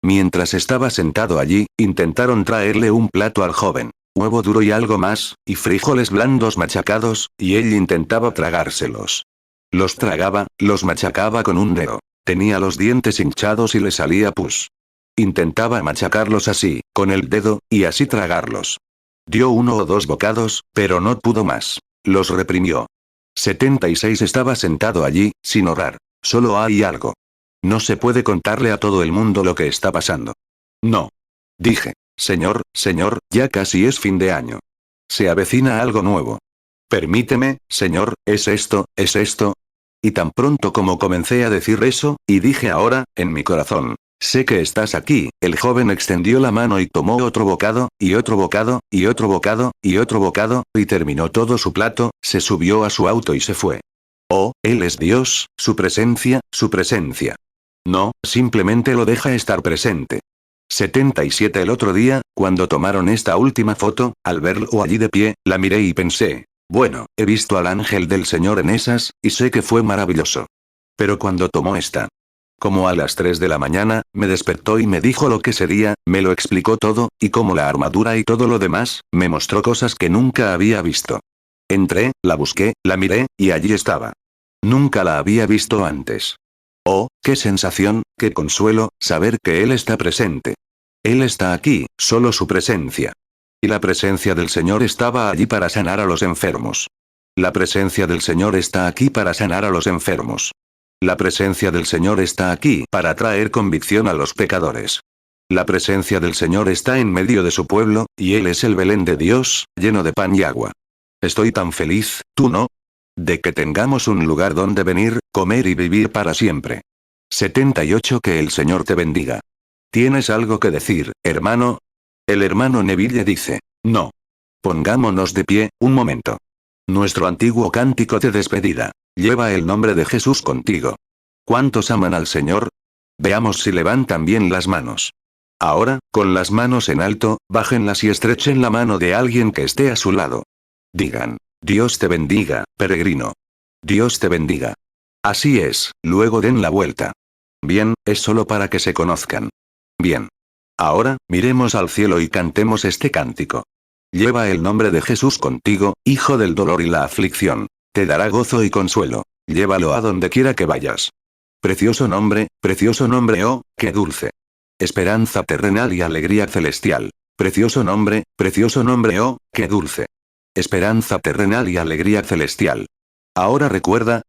S1: Mientras estaba sentado allí, intentaron traerle un plato al joven, huevo duro y algo más, y frijoles blandos machacados, y él intentaba tragárselos. Los tragaba, los machacaba con un dedo. Tenía los dientes hinchados y le salía pus. Intentaba machacarlos así, con el dedo, y así tragarlos. Dio 1 o 2 bocados, pero no pudo más. Los reprimió. 76 estaba sentado allí, sin orar. Solo hay algo. No se puede contarle a todo el mundo lo que está pasando. No. Dije. Señor, señor, ya casi es fin de año. Se avecina algo nuevo. Permíteme, señor, ¿es esto, es esto? Y tan pronto como comencé a decir eso, y dije ahora, en mi corazón, sé que estás aquí, el joven extendió la mano y tomó otro bocado, y otro bocado, y otro bocado, y otro bocado, y terminó todo su plato, se subió a su auto y se fue. Oh, él es Dios, su presencia, su presencia. No, simplemente lo deja estar presente. 77 El otro día, cuando tomaron esta última foto, al verlo allí de pie, la miré y pensé, bueno, he visto al ángel del Señor en esas, y sé que fue maravilloso. Pero cuando tomó esta, como a las 3 de la mañana, me despertó y me dijo lo que sería, me lo explicó todo, y como la armadura y todo lo demás, me mostró cosas que nunca había visto. Entré, la busqué, la miré, y allí estaba. Nunca la había visto antes. Oh, qué sensación, qué consuelo, saber que Él está presente. Él está aquí, solo su presencia. Y la presencia del Señor estaba allí para sanar a los enfermos. La presencia del Señor está aquí para sanar a los enfermos. La presencia del Señor está aquí para traer convicción a los pecadores. La presencia del Señor está en medio de su pueblo, y Él es el Belén de Dios, lleno de pan y agua. Estoy tan feliz, ¿tú no? De que tengamos un lugar donde venir, comer y vivir para siempre. 78 Que el Señor te bendiga. ¿Tienes algo que decir, hermano? El hermano Neville dice, no. Pongámonos de pie, un momento. Nuestro antiguo cántico de despedida. Lleva el nombre de Jesús contigo. ¿Cuántos aman al Señor? Veamos si levantan bien las manos. Ahora, con las manos en alto, bájenlas y estrechen la mano de alguien que esté a su lado. Digan, Dios te bendiga, peregrino. Dios te bendiga. Así es, luego den la vuelta. Bien, es solo para que se conozcan. Bien. Ahora, miremos al cielo y cantemos este cántico. Lleva el nombre de Jesús contigo, Hijo del dolor y la aflicción. Te dará gozo y consuelo. Llévalo a donde quiera que vayas. Precioso nombre, oh, qué dulce. Esperanza terrenal y alegría celestial. Precioso nombre, oh, qué dulce. Esperanza terrenal y alegría celestial. Ahora recuerda,